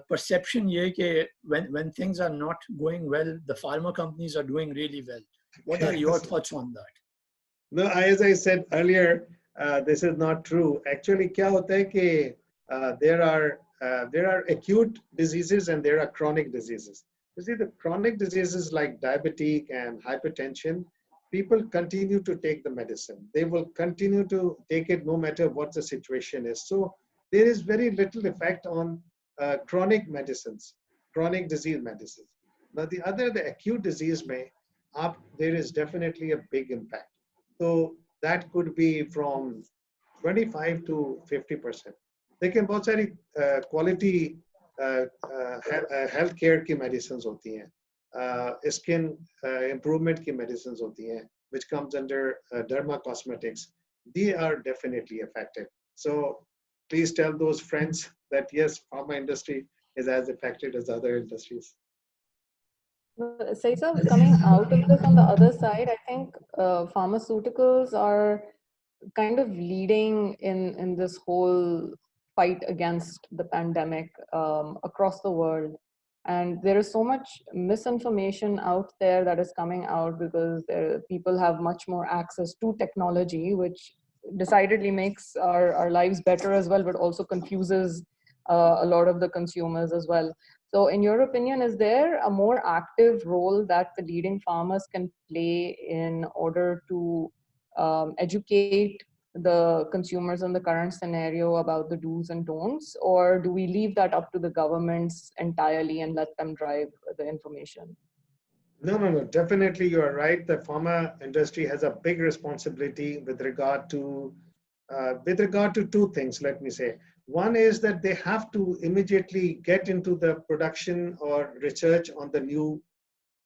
perception ये कि when things are not going well, the pharma companies are doing really well. What are your thoughts on that? No, as I said earlier, this is not true. Actually, क्या होता है कि there are acute diseases and there are chronic diseases. You see, the chronic diseases like diabetic and hypertension, people continue to take the medicine. They will continue to take it no matter what the situation is. So there is very little effect on chronic medicines, chronic disease medicines. Now the acute disease there is definitely a big impact. So that could be from 25 to 50%. लेकिन बहुत सारी quality healthcare की medicines होती हैं, skin improvement की medicines होती हैं, which comes under derma cosmetics. They are definitely affected. So please tell those friends that yes, pharma industry is as affected as other industries. Saeed, coming out of this on the other side, I think pharmaceuticals are kind of leading in this whole fight against the pandemic across the world. And there is so much misinformation out there that is coming out because people have much more access to technology, which decidedly makes our lives better as well, but also confuses a lot of the consumers as well. So in your opinion, is there a more active role that the leading pharmas can play in order to educate the consumers in the current scenario about the do's and don'ts, or do we leave that up to the governments entirely and let them drive the information? No. Definitely, you are right. The pharma industry has a big responsibility with regard to two things. Let me say, one is that they have to immediately get into the production or research on the new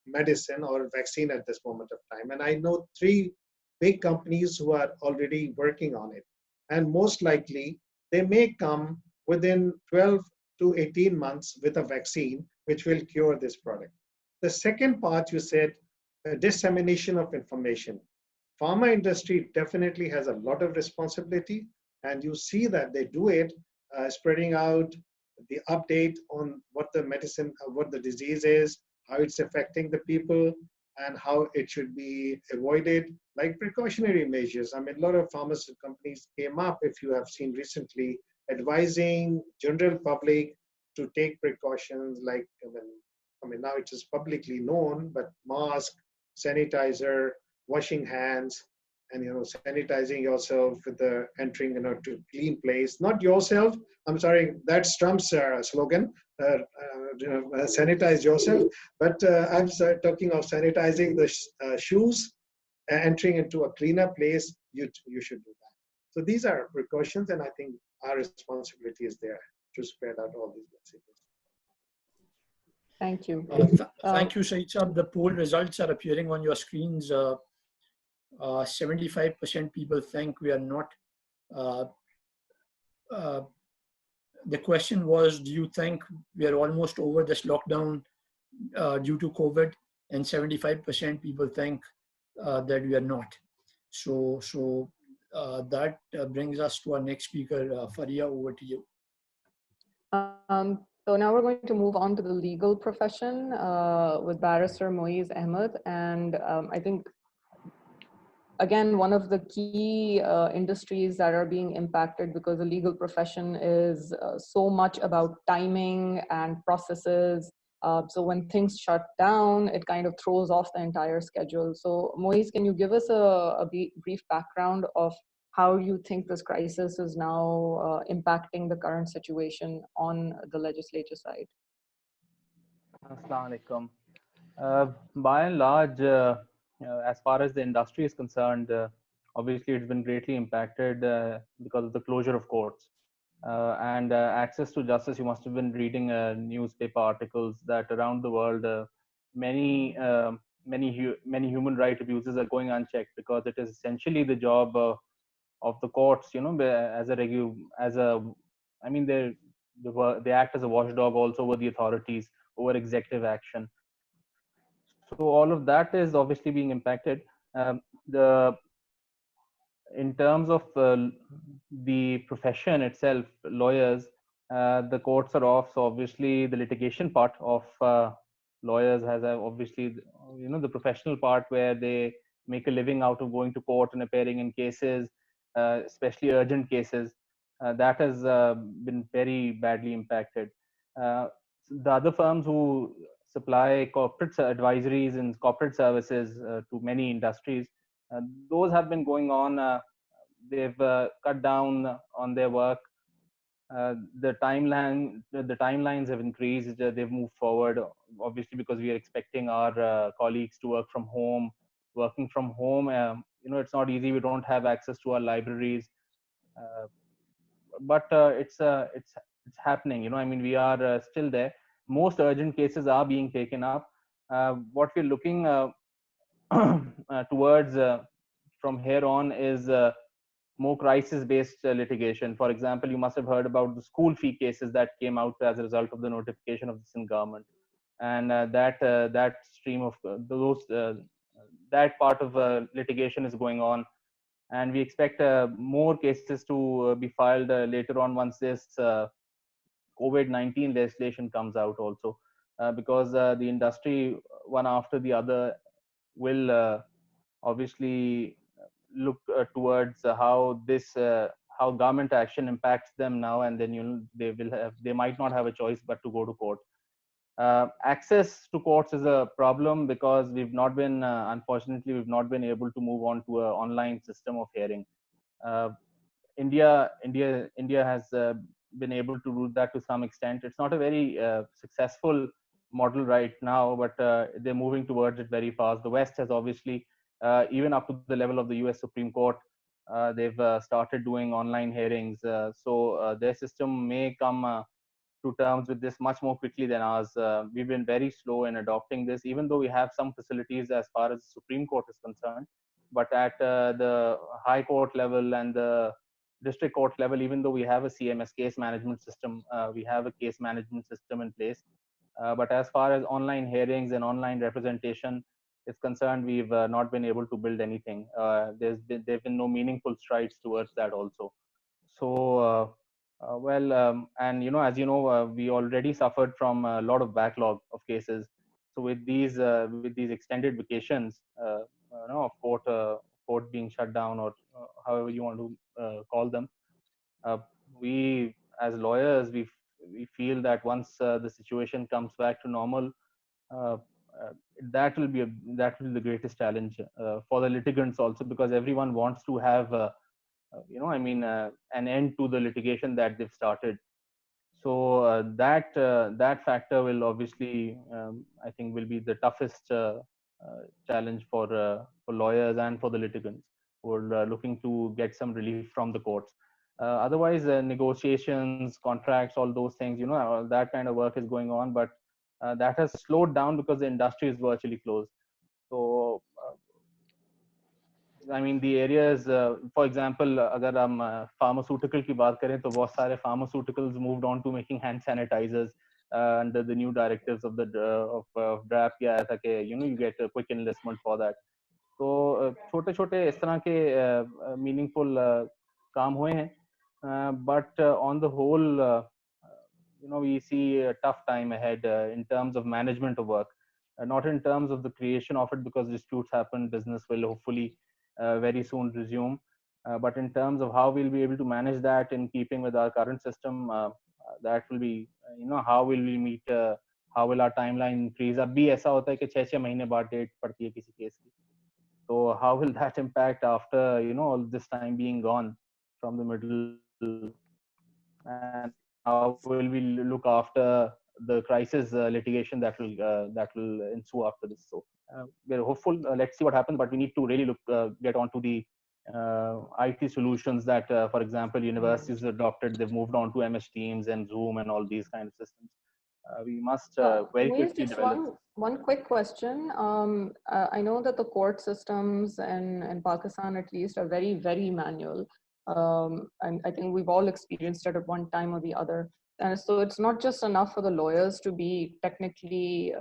medicine or vaccine at this moment of time. And I know 3 big companies who are already working on it. And most likely, they may come within 12 to 18 months with a vaccine which will cure this product. The second part, you said, dissemination of information. Pharma industry definitely has a lot of responsibility, and you see that they do it, spreading out the update on what the medicine, what the disease is, how it's affecting the people, and how it should be avoided, like precautionary measures. I mean, a lot of pharmaceutical companies came up, if you have seen recently, advising general public to take precautions like, I mean, now it is publicly known, but mask, sanitizer, washing hands, and sanitizing yourself with the entering to clean place. Not yourself. I'm sorry, that's Trump's slogan. Sanitize yourself. But I'm talking of sanitizing the shoes, entering into a cleaner place. You should do that. So these are precautions, and I think our responsibility is there to spread out all these messages. Thank you. Thank you, Saeed Saab. The poll results are appearing on your screens. 75% people think we are not. The question was, do you think we are almost over this lockdown due to COVID? And 75% people think that we are not. So that brings us to our next speaker, Fariha, over to you. So now we're going to move on to the legal profession with Barrister Moiz Ahmed. And I think, again, one of the key industries that are being impacted because the legal profession is so much about timing and processes. So when things shut down, it kind of throws off the entire schedule. So Moiz, can you give us a brief background of how you think this crisis is now impacting the current situation on the legislature side? Assalamu alaikum. By and large, as far as the industry is concerned, obviously it's been greatly impacted because of the closure of courts. and access to justice. You must have been reading newspaper articles that around the world many human right abuses are going unchecked, because it is essentially the job of the courts, as a I mean they act as a watchdog also over the authorities, over executive action. So all of that is obviously being impacted. The In terms of the profession itself, lawyers, the courts are off, so obviously the litigation part of lawyers has obviously, the professional part where they make a living out of going to court and appearing in cases, especially urgent cases, that has been very badly impacted. The other firms who supply corporate advisories and corporate services to many industries, those have been going on. They've cut down on their work. The timelines have increased. They've moved forward, obviously, because we are expecting our colleagues to work from home. Working from home, it's not easy. We don't have access to our libraries, but it's happening. I mean, we are still there. Most urgent cases are being taken up. What we're looking towards from here on is more crisis-based litigation. For example, you must have heard about the school fee cases that came out as a result of the notification of this in government, and that stream of that part of litigation is going on, and we expect more cases to be filed later on once this COVID-19 legislation comes out also, because the industry, one after the other, will obviously look towards how government action impacts them now, and then they might not have a choice but to go to court. Access to courts is a problem because unfortunately we've not been able to move on to an online system of hearing. uh, India has been able to do that to some extent. It's not a very successful model right now, but they're moving towards it very fast. The West has obviously, even up to the level of the US Supreme Court, they've started doing online hearings. So their system may come to terms with this much more quickly than ours. We've been very slow in adopting this, even though we have some facilities as far as the Supreme Court is concerned. But at the High Court level and the District Court level, even though we have a CMS, case management system, we have a case management system in place. But as far as online hearings and online representation is concerned, we've not been able to build anything. There've been no meaningful strides towards that also. So, and as you know, we already suffered from a lot of backlog of cases. So with these extended vacations, of court being shut down, or however you want to call them, we as lawyers, we feel that once the situation comes back to normal, uh, uh, that will be the greatest challenge for the litigants also, because everyone wants to have an end to the litigation that they've started. So that factor will obviously, I think, will be the toughest challenge for lawyers and for the litigants who are looking to get some relief from the courts. Otherwise, negotiations, contracts, all those things, that kind of work is going on, but that has slowed down because the industry is virtually closed. So I mean, the areas, for example, अगर हम pharmaceutical की बात करें तो बहुत सारे pharmaceuticals moved on to making hand sanitizers under the new directives of the of DRAP किया आया था कि you get a quick enlistment for that. तो छोटे छोटे इस तरह के meaningful काम हुए हैं, but on the whole, we see a tough time ahead in terms of management of work, not in terms of the creation of it, because disputes happen, business will hopefully very soon resume. But in terms of how we'll be able to manage that in keeping with our current system, that will be, how will we meet, how will our timeline increase? अब भी ऐसा होता है कि 6-6 महीने बाद date पड़ती है किसी केस की. So how will that impact after, all this time being gone from the middle? And how will we look after the crisis litigation that will ensue after this? So we're hopeful. Let's see what happens, but we need to really get onto the IT solutions that, for example, universities adopted. They've moved on to MS Teams and Zoom and all these kind of systems. We must very Moiz, quickly just develop. one quick question. I know that the court systems in Pakistan, at least, are very, very manual. And I think we've all experienced it at one time or the other. And so it's not just enough for the lawyers to be technically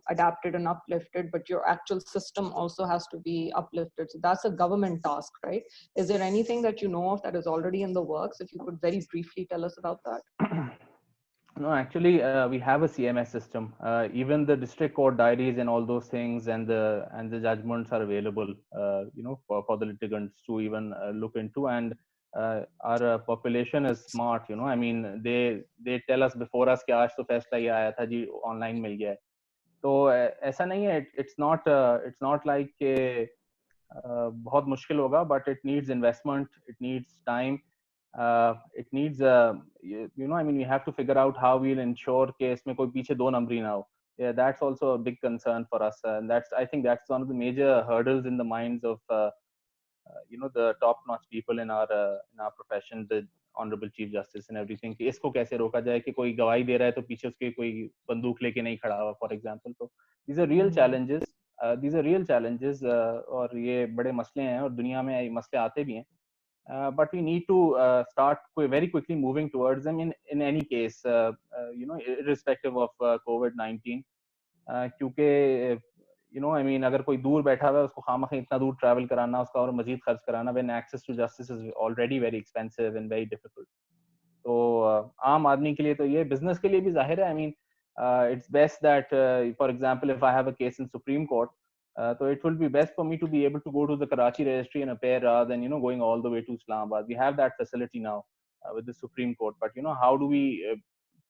adapted and uplifted, but your actual system also has to be uplifted. So that's a government task, right? Is there anything that you know of that is already in the works? If you could very briefly tell us about that. No, actually, we have a CMS system. Even the district court diaries and all those things, and the judgments are available, for the litigants to even look into. And our population is smart. I mean, they tell us before us कि आज तो फैसला ये आया था जी, online मिल गया है. तो ऐसा नहीं है. It's not like कि बहुत मुश्किल होगा, but it needs investment, it needs time. It needs I mean, we have to figure out how we'll ensure कि इसमें कोई पीछे दो नंबरी ना हो. Yeah, that's also a big concern for us, and I think that's one of the major hurdles in the minds of the top-notch people in our profession, the honorable Chief Justice and everything. कि इसको कैसे रोका जाए कि कोई गवाही दे रहा है तो पीछे उसके कोई बंदूक लेके नहीं खड़ा हुआ, for example. So these are real challenges. और ये बड़े मसले हैं और दुनिया में ये मसले आते भी हैं. But we need to start very quickly moving towards them in any case, irrespective of COVID-19. क्योंकि I mean, अगर कोई दूर बैठा हुआ है उसको खामखा इतना दूर travel कराना, उसका और मजीद खर्च कराना, when access to justice is already very expensive and very difficult. तो आम आदमी के लिए तो ये, business के लिए भी जाहिर है. I mean, it's best that, for example, if I have a case in Supreme Court, so it will be best for me to be able to go to the Karachi registry and appear rather than going all the way to Islamabad. We have that facility now with the Supreme Court, but how do we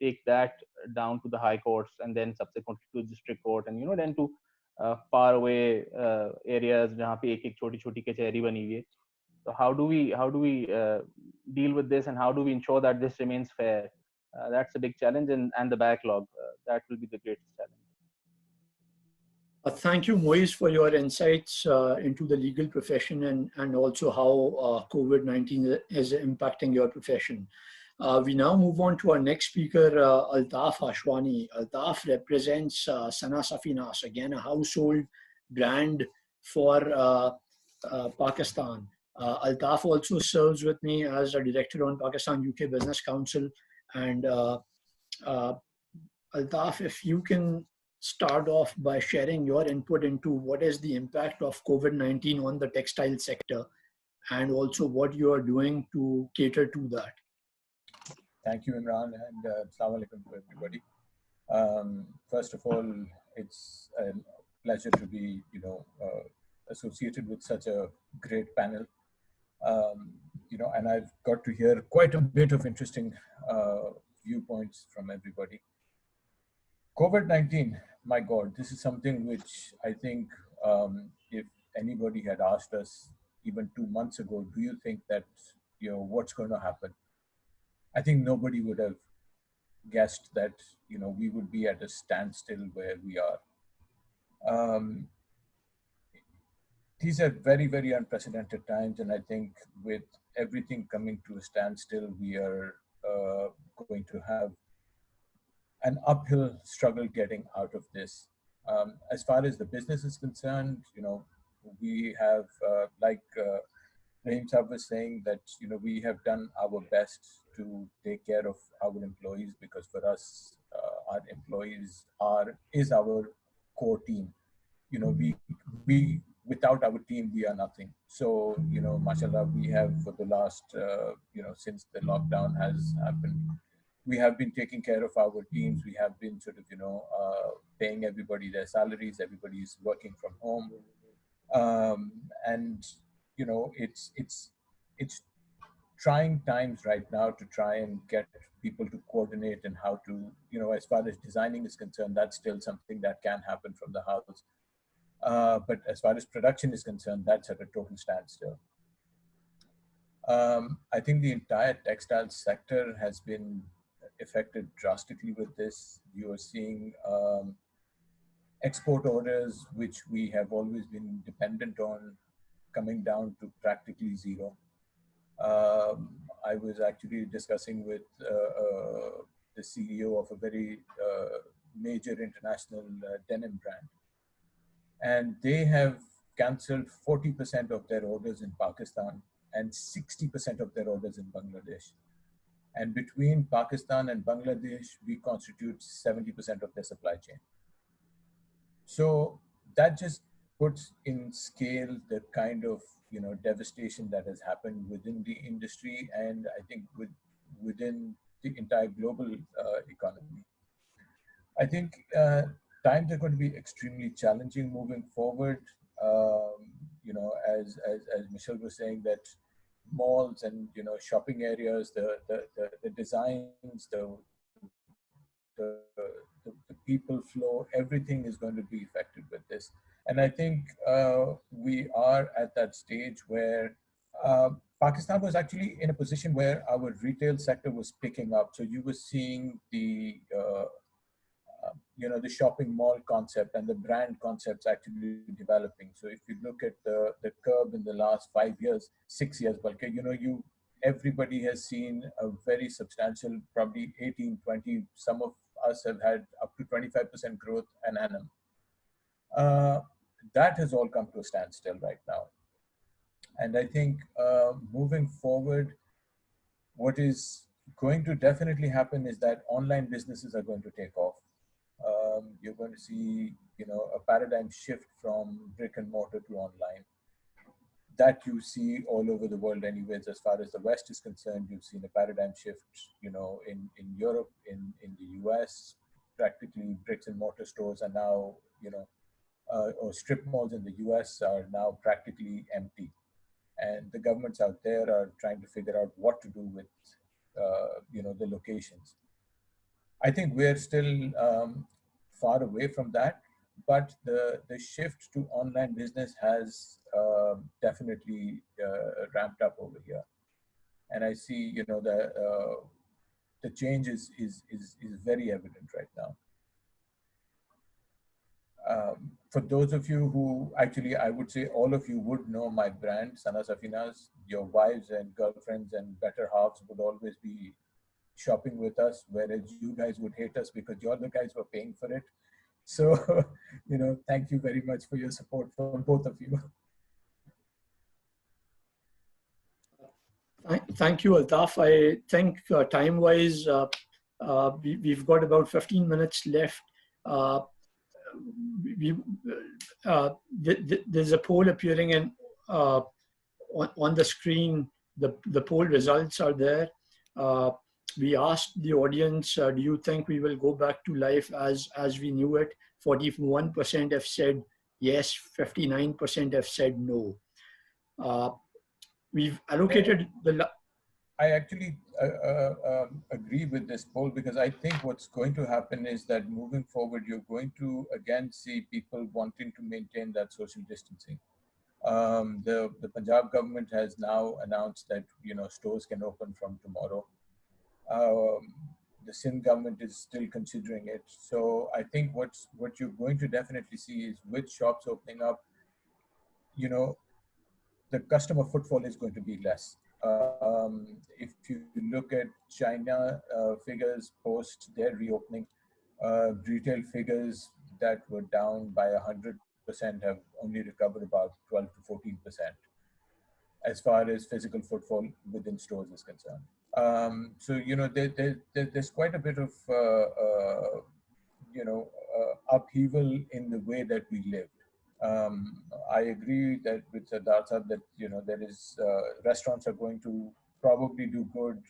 take that down to the high courts and then subsequently to the district court, and then to far away areas जहाँ पे एक छोटी-छोटी कचहरी बनी हुई है. So how do we deal with this, and how do we ensure that this remains fair? That's a big challenge, and the backlog, that will be the greatest challenge. Thank you, Moiz, for your insights into the legal profession and also how COVID-19 is impacting your profession. We now move on to our next speaker, Altaf Hashwani. Altaf represents Sana Safinaz, again a household brand for Pakistan. Altaf also serves with me as a director on Pakistan-UK Business Council. And Altaf, if you can start off by sharing your input into what is the impact of COVID-19 on the textile sector, and also what you are doing to cater to that. Thank you, Imran, and Assalamu alaikum to everybody. First of all, it's a pleasure to be, associated with such a great panel. And I've got to hear quite a bit of interesting viewpoints from everybody. COVID-19, my God, this is something which I think if anybody had asked us even 2 months ago, do you think that, what's going to happen? I think nobody would have guessed that, we would be at a standstill where we are. These are very, very unprecedented times. And I think with everything coming to a standstill, we are going to have an uphill struggle getting out of this. As far as the business is concerned, we have, like Raheem Sahab was saying, that we have done our best to take care of our employees, because for us, our employees is our core team. We without our team, we are nothing. So, mashallah, we have for the last, since the lockdown has happened, we have been taking care of our teams. We have been sort of, paying everybody their salaries. Everybody is working from home. And, it's trying times right now to try and get people to coordinate, and how to, as far as designing is concerned, that's still something that can happen from the house. But as far as production is concerned, that's at a total standstill. I think the entire textile sector has been affected drastically with this. You are seeing export orders, which we have always been dependent on, coming down to practically zero. I was actually discussing with the CEO of a very major international denim brand, and they have cancelled 40% of their orders in Pakistan and 60% of their orders in Bangladesh. And between Pakistan and Bangladesh, we constitute 70% of their supply chain. So that just puts in scale the kind of devastation that has happened within the industry, and I think within the entire global economy. I think times are going to be extremely challenging moving forward. As Michelle was saying, that malls and shopping areas, the designs, the people flow, everything is going to be affected with this. And I think we are at that stage where Pakistan was actually in a position where our retail sector was picking up. So you were seeing the the shopping mall concept and the brand concepts actually developing. So if you look at the curve in the last 5 years, 6 years, everybody has seen a very substantial, probably 18, 20, some of us have had up to 25% growth an annum. That has all come to a standstill right now. And I think moving forward, what is going to definitely happen is that online businesses are going to take off. You're going to see, a paradigm shift from brick and mortar to online. That you see all over the world anyways. As far as the West is concerned, you've seen a paradigm shift, in Europe, in the US, practically bricks and mortar stores are now, or strip malls in the US are now practically empty. And the governments out there are trying to figure out what to do with, the locations. I think we're still far away from that, but the shift to online business has definitely ramped up over here. And I see, the change is very evident right now. For those of you who actually, I would say all of you would know my brand, Sana Safinaz. Your wives and girlfriends and better halves would always be shopping with us, whereas you guys would hate us because you're the guys who are paying for it. So, thank you very much for your support from both of you. Thank you, Altaf. I think time-wise, we've got about 15 minutes left. There's a poll appearing in on the screen. The poll results are there. We asked the audience, do you think we will go back to life as we knew it? 41% have said yes, 59% have said no. We've allocated the... I actually agree with this poll, because I think what's going to happen is that moving forward, you're going to again see people wanting to maintain that social distancing. The Punjab government has now announced that stores can open from tomorrow. The Sindh government is still considering it. So I think what you're going to definitely see is with shops opening up, the customer footfall is going to be less. If you look at China figures post their reopening, retail figures that were down by 100% have only recovered about 12 to 14% as far as physical footfall within stores is concerned. So, there's quite a bit of, upheaval in the way that we live. I agree that with Sardar Sahab that, there is, restaurants are going to probably do good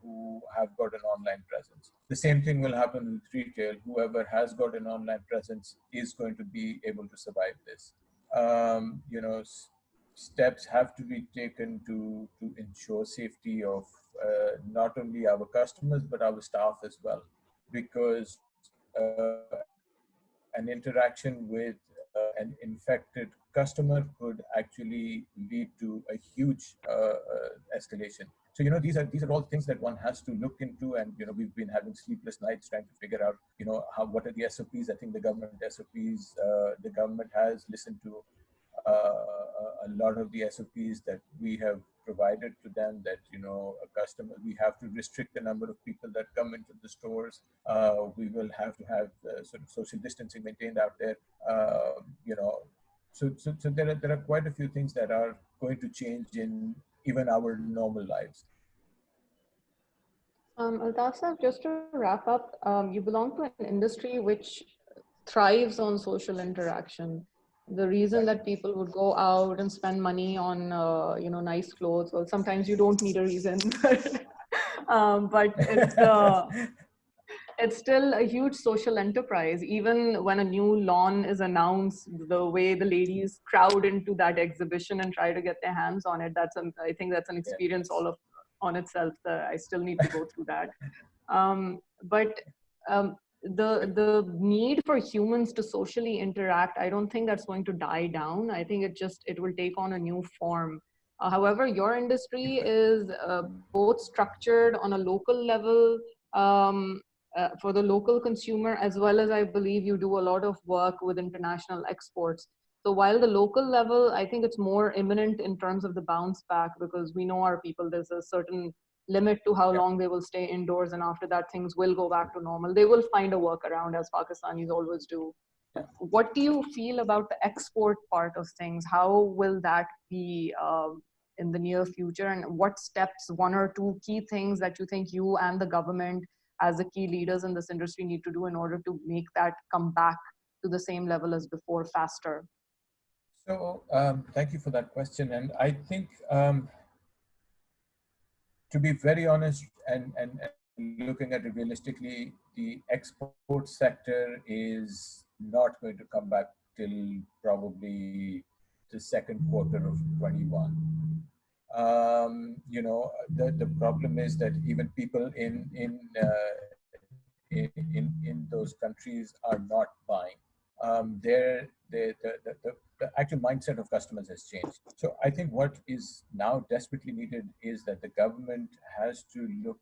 who have got an online presence. The same thing will happen with retail. Whoever has got an online presence is going to be able to survive this. Steps have to be taken to ensure safety of not only our customers, but our staff as well, because an interaction with an infected customer could actually lead to a huge escalation. So, these are all things that one has to look into, and, we've been having sleepless nights trying to figure out, what are the SOPs. I think the government SOPs, the government has listened to a lot of the SOPs that we have provided to them, that, you know, a customer, we have to restrict the number of people that come into the stores. We will have to have sort of social distancing maintained out there. You know, so there are quite a few things that are going to change in even our normal lives. Altaf sir, just to wrap up, you belong to an industry which thrives on social interaction. The reason that people would go out and spend money on, you know, nice clothes, well, sometimes you don't need a reason, but it's still a huge social enterprise. Even when a new lawn is announced, the way the ladies crowd into that exhibition and try to get their hands on it, I think that's an experience on itself. I still need to go through that. The need for humans to socially interact, I don't think that's going to die down. I think it will take on a new form. However, your industry is both structured on a local level for the local consumer, as well as I believe you do a lot of work with international exports. So while the local level, I think it's more imminent in terms of the bounce back, because we know our people, there's a certain limit to how long they will stay indoors, and after that things will go back to normal. They will find a workaround, as Pakistanis always do. What do you feel about the export part of things? How will that be in the near future, and what steps, one or two key things that you think you and the government as the key leaders in this industry need to do in order to make that come back to the same level as before, faster? So thank you for that question. And I think, to be very honest and looking at it realistically, the export sector is not going to come back till probably the second quarter of 21. You know, the problem is that even people in those countries are not buying. The actual mindset of customers has changed. So I think what is now desperately needed is that the government has to look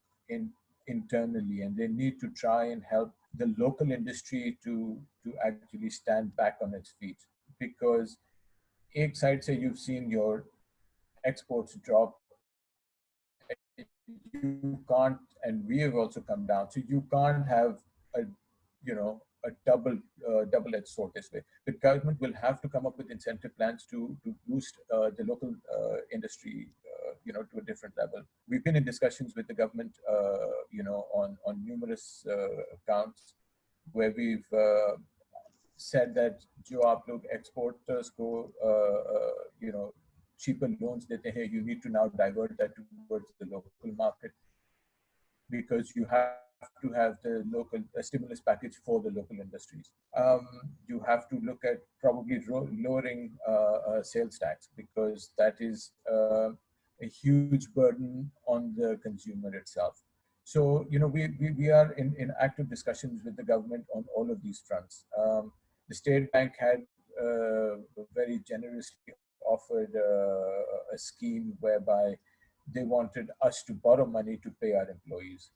internally, and they need to try and help the local industry to actually stand back on its feet. Because एक side say you've seen your exports drop, you can't, and we have also come down, so you can't have a double-edged sword this way. The government will have to come up with incentive plans to boost the local industry, to a different level. We've been in discussions with the government, on numerous accounts, where we've said that जो आप लोग exporters को cheaper loans देते हैं, you need to now divert that towards the local market, because you have to have the local stimulus package for the local industries. You have to look at probably lowering sales tax, because that is a huge burden on the consumer itself. So, we are in active discussions with the government on all of these fronts. The State Bank had very generously offered a scheme whereby they wanted us to borrow money to pay our employees,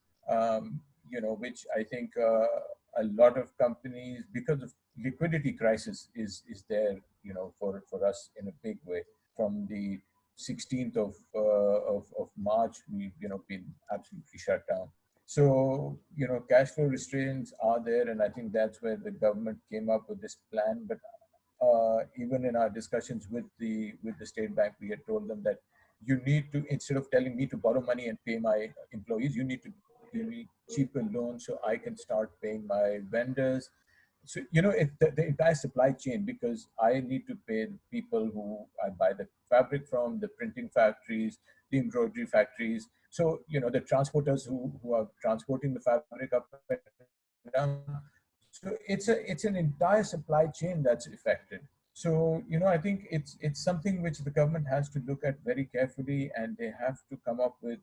which I think a lot of companies, because of liquidity crisis is there, for us in a big way. From the 16th of March, we've, been absolutely shut down. So, cash flow restraints are there, and I think that's where the government came up with this plan. But even in our discussions with the State Bank, we had told them that you need to, instead of telling me to borrow money and pay my employees, you need to give me cheaper loans so I can start paying my vendors. So, the entire supply chain, because I need to pay the people who I buy the fabric from, the printing factories, the embroidery factories. So, the transporters who are transporting the fabric up and down. So it's an entire supply chain that's affected. So, I think it's something which the government has to look at very carefully, and they have to come up with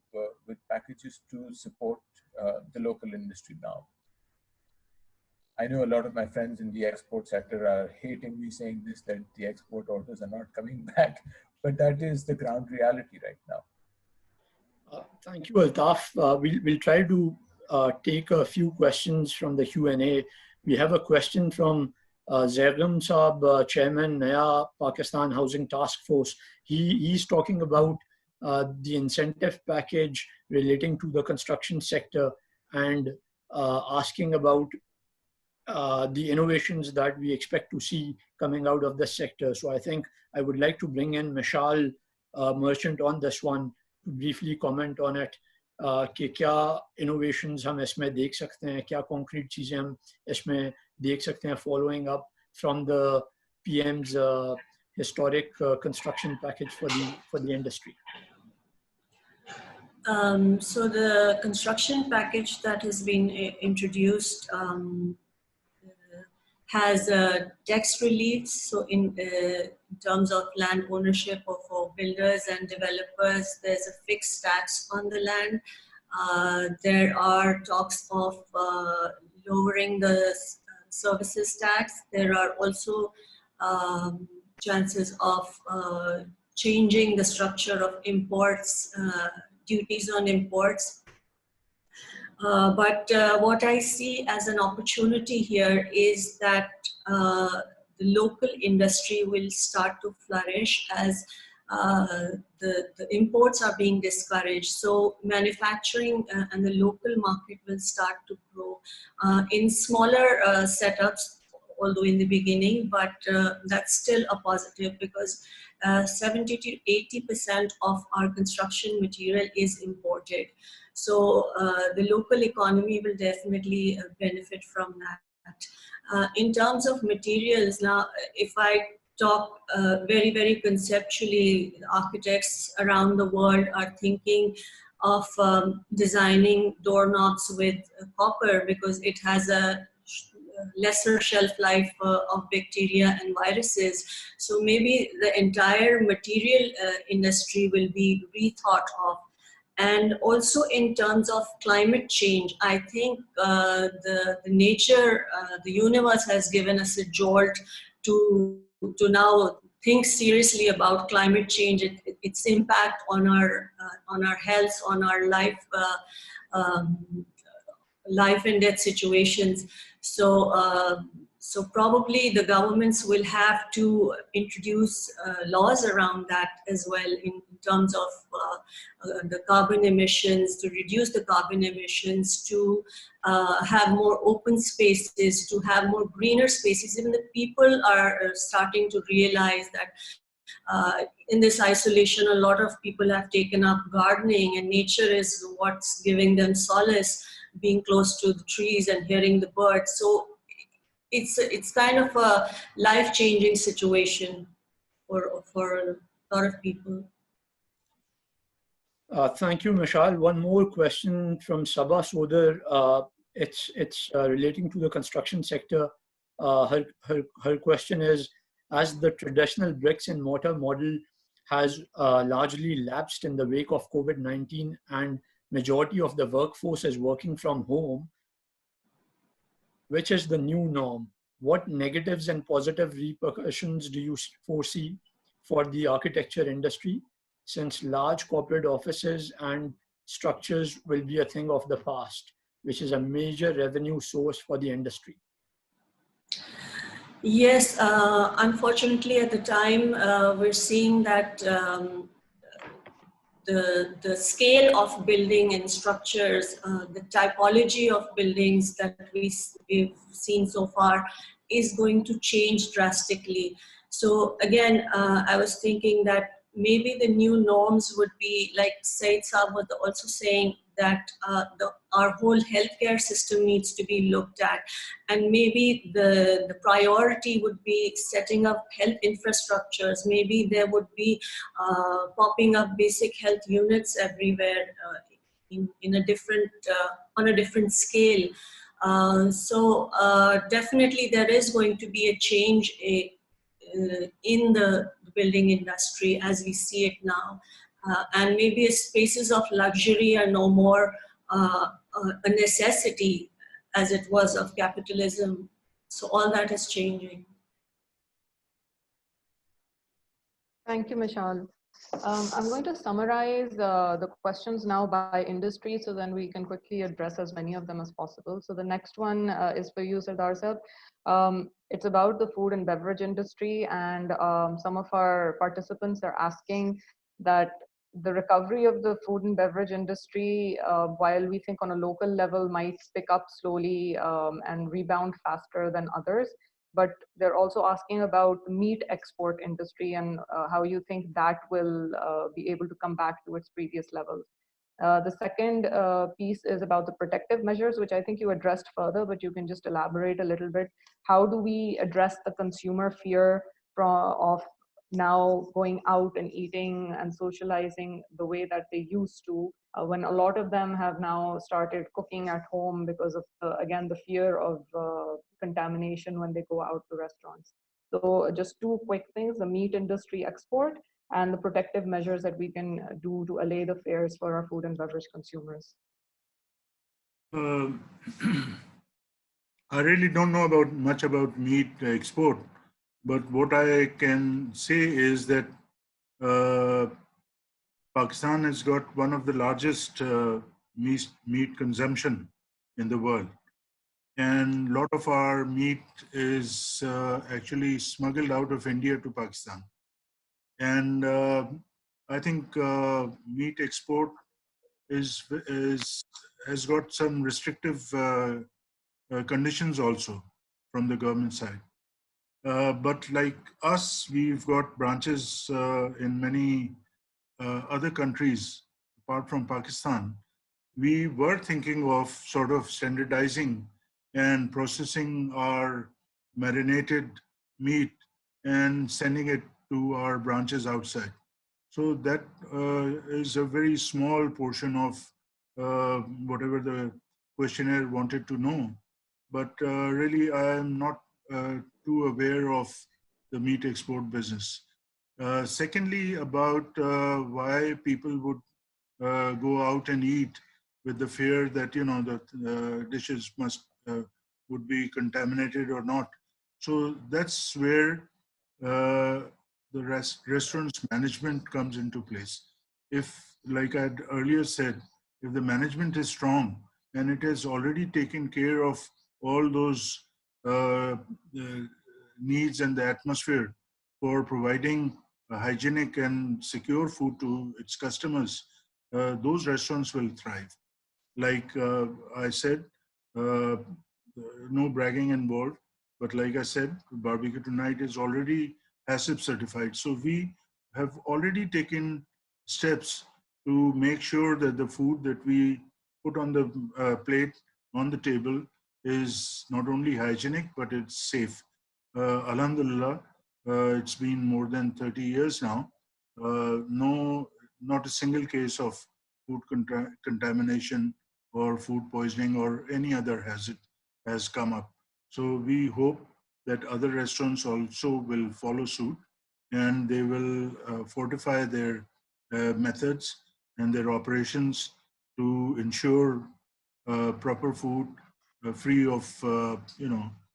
packages to support the local industry now. I know a lot of my friends in the export sector are hating me saying this, that the export orders are not coming back, but that is the ground reality right now. Thank you, Altaf. We'll try to take a few questions from the Q&A. We have a question from Zagram Saab, Chairman, Naya Pakistan Housing Task Force, he's talking about the incentive package relating to the construction sector and asking about the innovations that we expect to see coming out of this sector. So I think I would like to bring in Mishal Merchant on this one to briefly comment on it. कि क्या innovations हम इसमें देख सकते हैं, क्या concrete चीजें हम इसमें देख सकते हैं following up from the PM's historic construction package for the industry. So the construction package that has been introduced has tax reliefs. So in terms of land ownership for builders and developers, there's a fixed tax on the land. There are talks of lowering the services tax. There are also chances of changing the structure of imports, duties on imports. But what I see as an opportunity here is that the local industry will start to flourish as the imports are being discouraged. So manufacturing and the local market will start to grow in smaller setups, although in the beginning, but that's still a positive because 70 to 80% of our construction material is imported. So the local economy will definitely benefit from that. In terms of materials, now if I talk very, very conceptually, architects around the world are thinking of designing doorknobs with copper because it has a lesser shelf life of bacteria and viruses. So maybe the entire material industry will be rethought of. And also in terms of climate change, I think the nature, the universe has given us a jolt to now think seriously about climate change, its impact on our health, on our life, life and death situations. So probably the governments will have to introduce laws around that as well in terms of the carbon emissions, to reduce the carbon emissions, to have more open spaces, to have more greener spaces. Even the people are starting to realize that in this isolation, a lot of people have taken up gardening, and nature is what's giving them solace, being close to the trees and hearing the birds. So it's kind of a life-changing situation for a lot of people. Thank you, Mishal. One more question from Sabah Sodar. It's relating to the construction sector. Her question is, as the traditional bricks and mortar model has largely lapsed in the wake of COVID-19 and majority of the workforce is working from home, which is the new norm? What negatives and positive repercussions do you foresee for the architecture industry, since large corporate offices and structures will be a thing of the past, which is a major revenue source for the industry? Yes, unfortunately at the time, we're seeing that the scale of building and structures, the typology of buildings that we've seen so far is going to change drastically. So again, I was thinking that maybe the new norms would be, like Saeed Saab was also saying, that our whole healthcare system needs to be looked at. And maybe the priority would be setting up health infrastructures. Maybe there would be popping up basic health units everywhere in a different, on a different scale. So definitely there is going to be a change in the building industry as we see it now. And maybe spaces of luxury are no more a necessity as it was of capitalism. So all that is changing. Thank you, Mishal. I'm going to summarize the questions now by industry, so then we can quickly address as many of them as possible. So the next one is for you, Sardar Sahab. It's about the food and beverage industry, and some of our participants are asking that the recovery of the food and beverage industry, while we think on a local level might pick up slowly and rebound faster than others, but they're also asking about the meat export industry and how you think that will be able to come back to its previous levels. The second piece is about the protective measures, which I think you addressed further, but you can just elaborate a little bit. How do we address the consumer fear of now going out and eating and socializing the way that they used to, when a lot of them have now started cooking at home because of, again, the fear of contamination when they go out to restaurants. So just two quick things: the meat industry export and the protective measures that we can do to allay the fears for our food and beverage consumers. I really don't know much about meat export, but what I can say is that Pakistan has got one of the largest meat consumption in the world. And a lot of our meat is actually smuggled out of India to Pakistan. And I think meat export has got some restrictive conditions also from the government side. But like us, we've got branches in many other countries apart from Pakistan. We were thinking of sort of standardizing and processing our marinated meat and sending it to our branches outside. So that is a very small portion of whatever the questionnaire wanted to know. But really, I am not too aware of the meat export business. Secondly, about why people would go out and eat with the fear that, you know, the dishes would be contaminated or not. So that's where the restaurant's management comes into place. If, like I'd earlier said, if the management is strong and it has already taken care of all those needs and the atmosphere for providing hygienic and secure food to its customers, those restaurants will thrive. Like I said, no bragging involved, but like I said, Bar.B.Q tonight is already HACCP certified. So we have already taken steps to make sure that the food that we put on the plate, on the table, is not only hygienic, but it's safe. Alhamdulillah, it's been more than 30 years now. Not a single case of food contamination or food poisoning or any other hazard has come up. So we hope that other restaurants also will follow suit, and they will fortify their methods and their operations to ensure proper food free of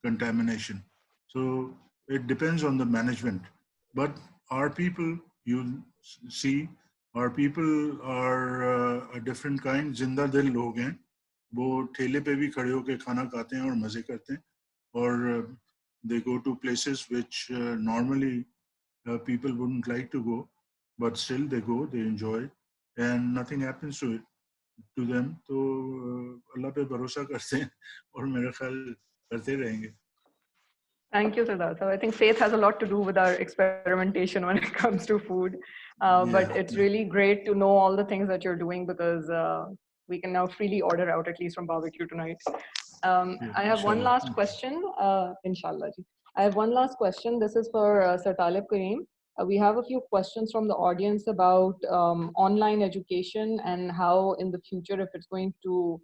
contamination. So it depends on the management. But our people, you see, our people are a different kind. जिंदा दिल लोग हैं. वो ठेले पे भी खड़े होके खाना खाते हैं और मजे करते हैं. Or they go to places which normally people wouldn't like to go, but still they go, they enjoy, and nothing happens to them. तो अल्लाह पे भरोसा करते हैं और मेरा ख्याल करते रहेंगे. Thank you, Sardar. So I think faith has a lot to do with our experimentation when it comes to food. But it's really great to know all the things that you're doing, because we can now freely order out, at least from Bar.B.Q tonight. I have one last question, inshallah. I have one last question. This is for Sir Talib Karim. We have a few questions from the audience about online education and how in the future, if it's going to,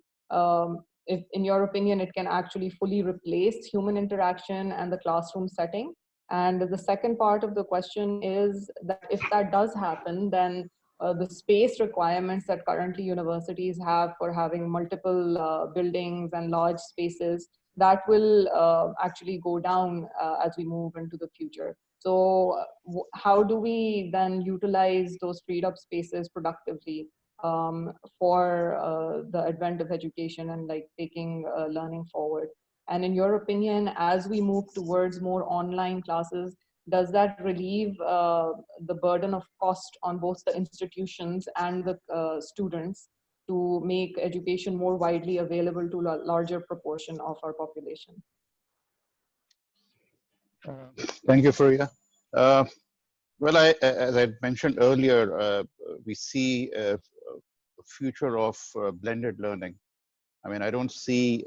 if in your opinion, it can actually fully replace human interaction and the classroom setting. And the second part of the question is that if that does happen, then the space requirements that currently universities have for having multiple buildings and large spaces, that will actually go down as we move into the future. So how do we then utilize those freed up spaces productively for the advent of education and like taking learning forward? And in your opinion, as we move towards more online classes, does that relieve the burden of cost on both the institutions and the students to make education more widely available to a larger proportion of our population? Thank you, Fariha. Well, as I mentioned earlier, we see a future of blended learning. I mean, I don't see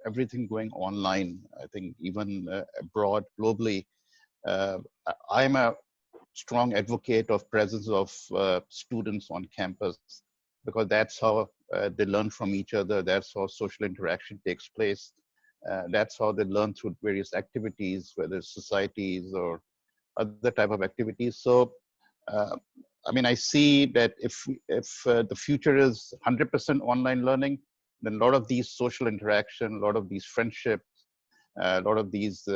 everything going online. I think even abroad, globally, I'm a strong advocate of presence of students on campus, because that's how they learn from each other. That's how social interaction takes place. That's how they learn through various activities, whether it's societies or other type of activities. So, I mean, I see that if the future is 100% online learning, then a lot of these social interaction, a lot of these friendships, a lot of these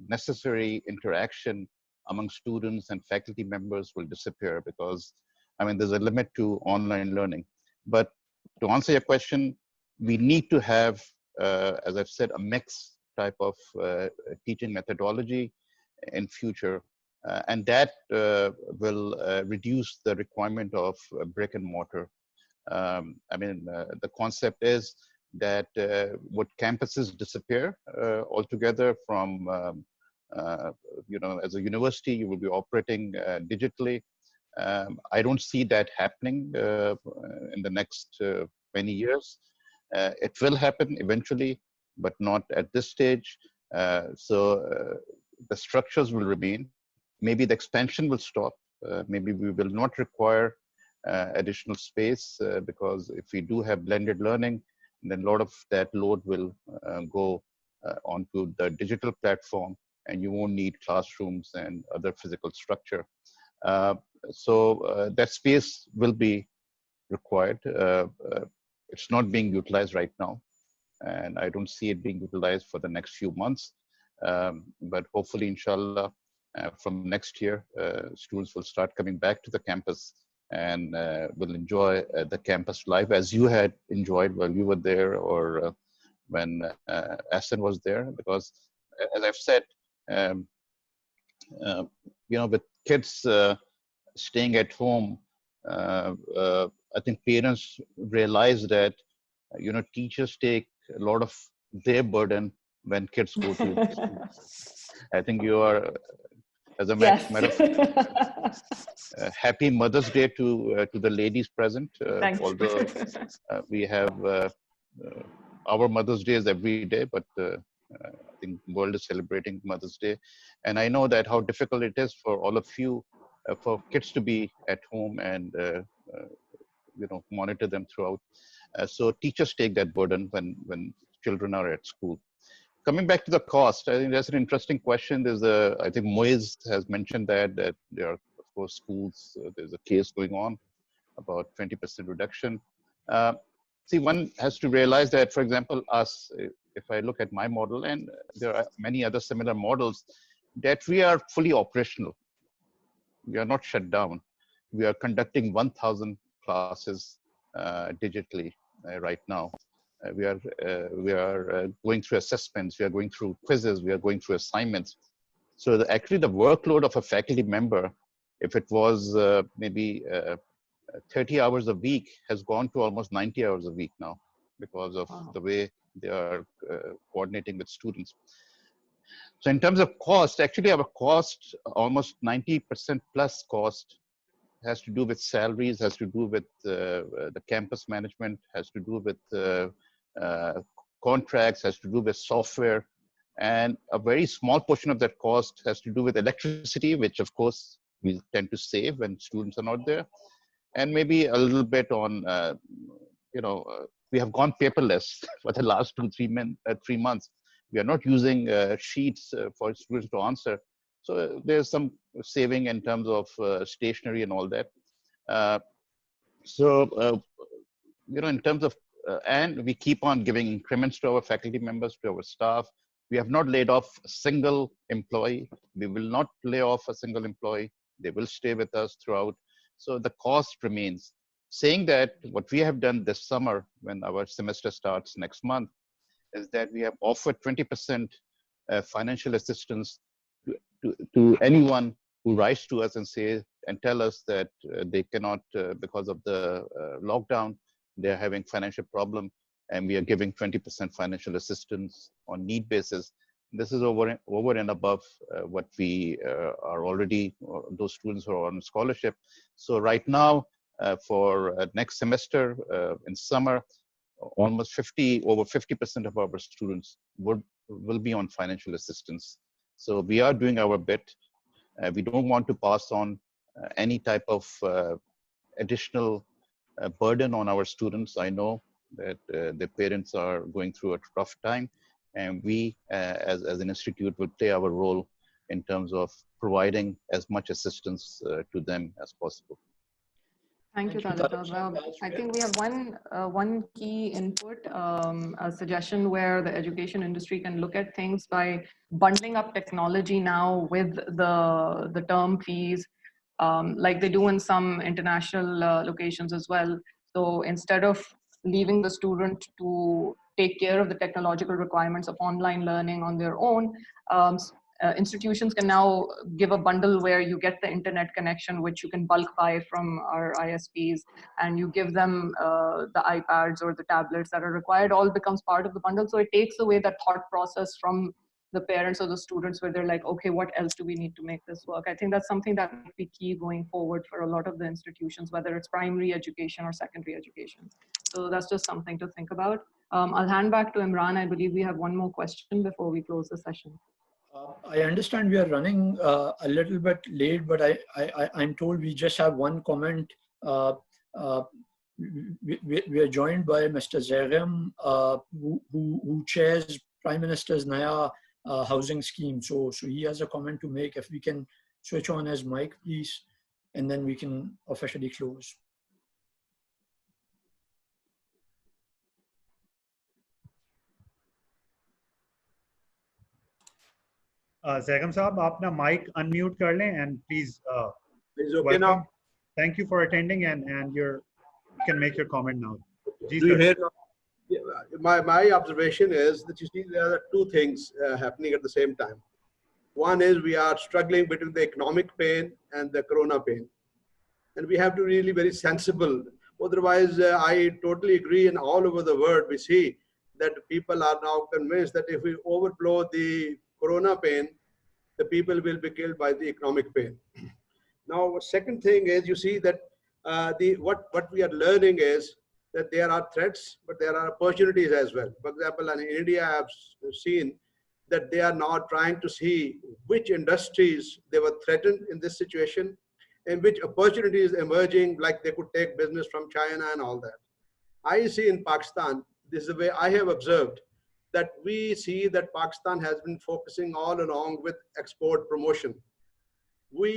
necessary interaction among students and faculty members will disappear, because, I mean, there's a limit to online learning. But to answer your question, we need to have, as I've said, a mix type of teaching methodology in future. And that will reduce the requirement of brick and mortar. I mean, the concept is that would campuses disappear altogether from, you know, as a university, you will be operating digitally. I don't see that happening in the next many years. It will happen eventually, but not at this stage. So the structures will remain. Maybe the expansion will stop. Maybe we will not require additional space because if we do have blended learning, then a lot of that load will go onto the digital platform, and you won't need classrooms and other physical structure. So that space will be required. It's not being utilized right now, and I don't see it being utilized for the next few months. But hopefully, inshallah, from next year, students will start coming back to the campus and will enjoy the campus life as you had enjoyed while you were there, or when Ahsan was there. Because, as I've said, you know, with kids staying at home, I think parents realize that, you know, teachers take a lot of their burden when kids go to school. I think you are, as a matter of happy Mother's Day to the ladies present. Although we have our Mother's Day is every day, but I think the world is celebrating Mother's Day, and I know that how difficult it is for all of you, for kids to be at home and you know, monitor them throughout. So teachers take that burden when children are at school. Coming back to the cost, I think that's an interesting question. There's a, I think Moiz has mentioned that there are, of course, schools, there's a case going on about 20% reduction. See, one has to realize that, for example, us, if I look at my model, and there are many other similar models, that we are fully operational. We are not shut down. We are conducting 1,000 classes digitally right now. We are going through assessments, we are going through quizzes, we are going through assignments. So actually the workload of a faculty member, if it was maybe 30 hours a week, has gone to almost 90 hours a week now, because of the way they are coordinating with students. So in terms of cost, actually our cost, almost 90% plus cost, has to do with salaries, has to do with the campus management, has to do with contracts, has to do with software, and a very small portion of that cost has to do with electricity, which of course we tend to save when students are not there, and maybe a little bit on, you know, we have gone paperless for the last 3 months. We are not using sheets for students to answer. So there's some saving in terms of stationery and all that. You know, in terms of, and we keep on giving increments to our faculty members, to our staff. We have not laid off a single employee. We will not lay off a single employee. They will stay with us throughout. So the cost remains. Saying that, what we have done this summer when our semester starts next month is that we have offered 20% financial assistance to anyone who writes to us and say and tell us that they cannot, because of the lockdown, they're having financial problem, and we are giving 20% financial assistance on need basis. This is over and above what we are already, those students who are on scholarship. So right now, for next semester in summer, almost over 50% of our students will be on financial assistance. So we are doing our bit. We don't want to pass on any type of additional burden on our students. I know that their parents are going through a rough time, and we as an institute will play our role in terms of providing as much assistance to them as possible. Thank you, Talib. Well, I think we have one key input, a suggestion where the education industry can look at things by bundling up technology now with the term fees, like they do in some international locations as well. So instead of leaving the student to take care of the technological requirements of online learning on their own, institutions can now give a bundle where you get the internet connection, which you can bulk buy from our ISPs, and you give them the iPads or the tablets that are required, all becomes part of the bundle. So it takes away that thought process from the parents or the students where they're like, okay, what else do we need to make this work? I think that's something that might be key going forward for a lot of the institutions, whether it's primary education or secondary education. So that's just something to think about. I'll hand back to Imran. I believe we have one more question before we close the session. I understand we are running a little bit late, but I'm told we just have one comment. We are joined by Mr. Zairem, who chairs Prime Minister's Naya housing scheme. So he has a comment to make. If we can switch on his mic, please, and then we can officially close. Zairem Saab, अपना mic unmute कर लें, and please Is okay now? Thank you for attending, and you can make your comment now. Do you hear now? My observation is that you see there are two things happening at the same time. One is we are struggling between the economic pain and the corona pain, and we have to really be very sensible. Otherwise, I totally agree, and all over the world we see that people are now convinced that if we overblow the corona pain, the people will be killed by the economic pain. Now, second thing is you see that what we are learning is that there are threats, but there are opportunities as well. For example, in India, I have seen that they are now trying to see which industries they were threatened in this situation and which opportunities emerging, like they could take business from China and all that. I see in Pakistan, this is the way I have observed, that we see that Pakistan has been focusing all along with export promotion.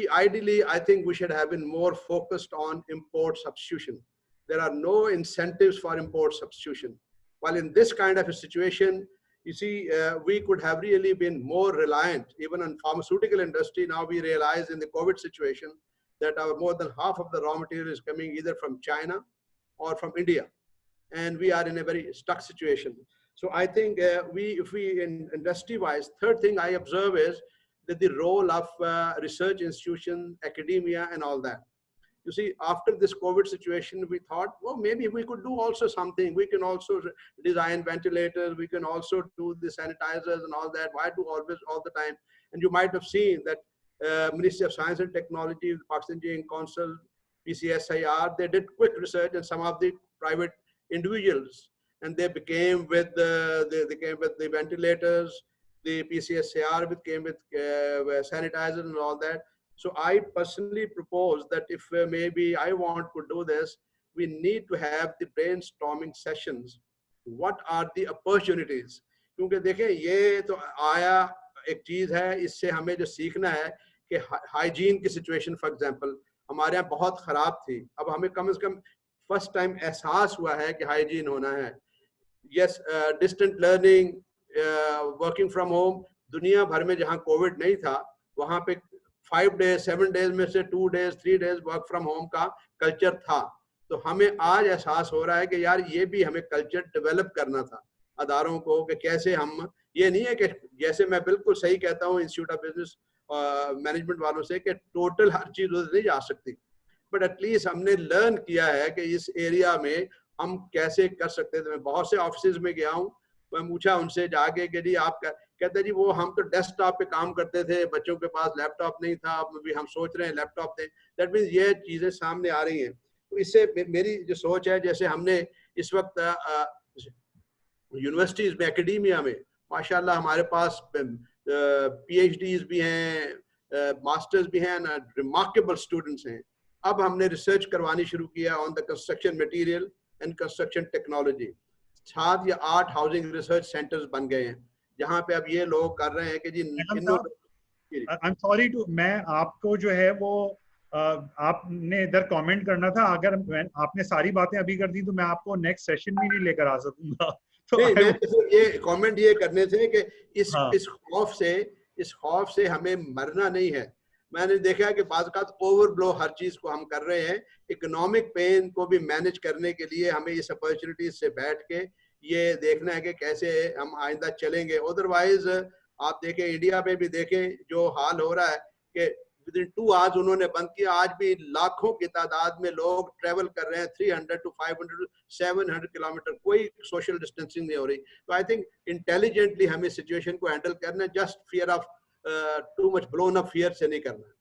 Ideally, I think we should have been more focused on import substitution. There are no incentives for import substitution. While in this kind of a situation, you see, we could have really been more reliant, even on pharmaceutical industry. Now we realize in the COVID situation that more than half of the raw material is coming either from China or from India. And we are in a very stuck situation. So I think if we in industry-wise, third thing I observe is that the role of research institutions, academia, and all that. You see, after this COVID situation, we thought, well, maybe we could do also something. We can also design ventilators. We can also do the sanitizers and all that. Why do always all the time? And you might have seen that Ministry of Science and Technology, the Pakistan Engineering Council, PCSIR, they did quick research, and some of the private individuals, and they became with the ventilators. The PCSIR came with sanitizers and all that. So I personally propose that if maybe iWant could do this, we need to have the brainstorming sessions. What are the opportunities? क्योंकि देखें ये तो आया एक चीज़ है, इससे हमें जो सीखना है कि हाइजीन की सिचुएशन फॉर एग्जांपल हमारे यहाँ बहुत ख़राब थी, अब हमें कम से कम फर्स्ट टाइम एहसास हुआ है कि हाइजीन होना है. Yes, distant learning working from home, दुनिया भर में जहाँ कोविड नहीं था वहाँ पे 5 डेज 7 डेज में से 2 days 3 days work from home का कल्चर था। तो हमें आज एहसास हो रहा है कि यार ये भी हमें कल्चर डेवलप करना था अदारों को, कि कैसे हम, ये नहीं है कि जैसे मैं बिल्कुल सही कहता हूँ इंस्टीट्यूट ऑफ बिजनेस मैनेजमेंट वालों से कि टोटल हर चीज उधर नहीं जा सकती, बट एटलीस्ट हमने लर्न किया है कि इस एरिया में हम कैसे कर सकते थे। मैं बहुत से ऑफिस में गया हूँ, मैं पूछा उनसे जाके कि जी आप कहते जी वो हम तो डेस्कटॉप पे काम करते थे, बच्चों के पास लैपटॉप नहीं था, अब भी हम सोच रहे हैं लैपटॉप दें। दैट मीन्स ये चीजें सामने आ रही हैं। तो इससे मेरी जो सोच है, जैसे हमने इस वक्त यूनिवर्सिटीज में, एकेडमिया में माशाल्लाह हमारे पास PhDs भी हैं, मास्टर्स भी हैं, रिमार्केबल स्टूडेंट्स हैं। अब हमने रिसर्च करवानी शुरू किया on the construction material and construction technology. 7 या 8 हाउसिंग रिसर्च सेंटर्स बन गए हैं जहाँ पे अब ये लोग कर रहे हैं कि जी आई एम सॉरी टू, मैं आपको जो है वो आपने इधर कमेंट करना था, अगर आपने सारी बातें अभी कर दी तो मैं आपको नेक्स्ट सेशन में नहीं लेकर आ सकूंगा। तो नहीं, मैं तो ये कमेंट ये करने थे कि हाँ। इस खौफ से हमें मरना नहीं है। मैंने देखा कि बाज़ औक़ात ओवरब्लो हर चीज को हम कर रहे हैं। इकोनॉमिक पेन को भी मैनेज करने के लिए हमें इस अपॉर्चुनिटीज से बैठ के ये देखना है कि कैसे हम आइंदा चलेंगे। अदरवाइज आप देखें, इंडिया में भी देखें जो हाल हो रहा है कि विदिन 2 आवर्स उन्होंने बंद किया, आज भी लाखों की तादाद में लोग ट्रेवल कर रहे हैं 300 to 500 to 700 किलोमीटर, कोई सोशल डिस्टेंसिंग नहीं हो रही। तो आई थिंक इंटेलिजेंटली हमें सिचुएशन को हैंडल करना है, just fear of too much blown up fear से नहीं करना।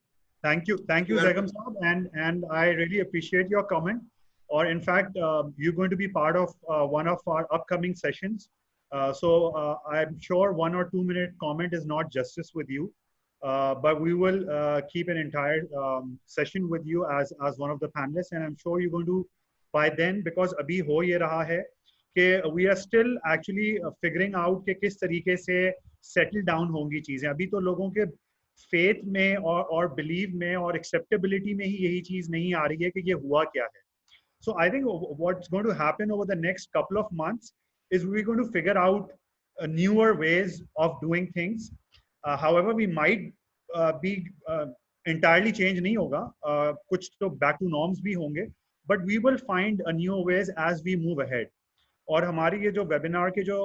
Thank you Begum Saab, and I really appreciate your comment. Or in fact, you're going to be part of one of our upcoming sessions. So I'm sure 1 or 2 minute comment is not justice with you, but we will keep an entire session with you as one of the panelists, and I'm sure you're going to by then, because abhi ho ye raha hai कि we are still actually figuring out कि किस तरीके से settle down होंगी चीजें। अभी तो लोगों के फेथ में और बिलीव में और एक्सेप्टेबिलिटी में ही यही चीज नहीं आ रही है कि ये हुआ क्या है। So I think what's going to happen over the next couple of months is we're going to figure out newer ways of doing things. However, we might be entirely change नहीं होगा, कुछ तो back to norms भी होंगे, but we will find a new ways as we move ahead. और हमारी ये जो वेबिनार के जो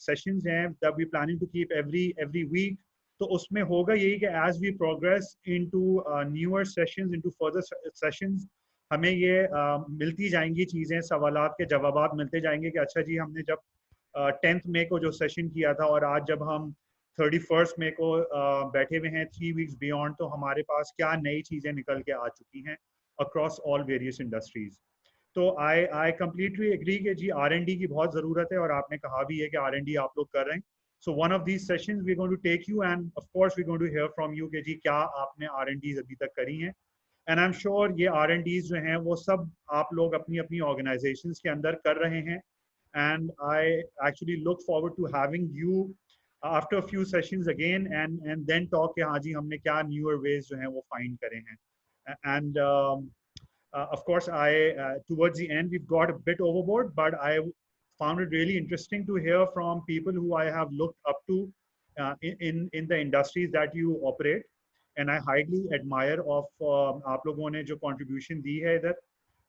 सेशंस हैं that we planning to keep every week, तो उसमें होगा यही कि as we progress into newer sessions, into further sessions, हमें ये मिलती जाएंगी चीज़ें, सवालात के जवाबात मिलते जाएंगे कि अच्छा जी हमने जब 10th मई को जो सेशन किया था और आज जब हम 31st मई को बैठे हुए हैं 3 weeks beyond, तो हमारे पास क्या नई चीज़ें निकल के आ चुकी हैं across all various industries. तो I completely agree कि जी R&D की बहुत ज़रूरत है, और आपने कहा भी है कि R&D आप लोग कर रहे हैं। So one of these sessions we're going to take you, and of course we're going to hear from you कि जी क्या आपने R&Ds अभी तक करी हैं, and I'm sure ये R&Ds जो हैं वो सब आप लोग अपनी अपनी organizations के अंदर कर रहे हैं, and I actually look forward to having you after a few sessions again and then talk कि हाँ जी हमने क्या newer ways जो हैं वो find करे हैं, and of course towards the end we've got a bit overboard, but I found it really interesting to hear from people who I have looked up to in the industries that you operate, and I highly admire of आप लोगों ने जो contribution दी है इधर,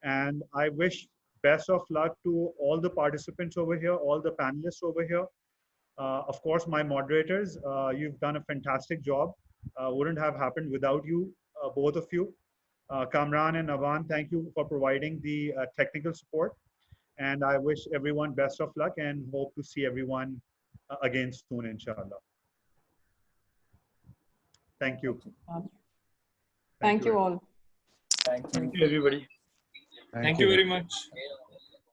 and I wish best of luck to all the participants over here, all the panelists over here. Of course, my moderators, you've done a fantastic job. Wouldn't have happened without you, both of you. Kamran and Avan, thank you for providing the technical support. And I wish everyone best of luck and hope to see everyone again soon, inshallah. Thank you. Thank you all. Thank you. Thank you, everybody. Thank you very much.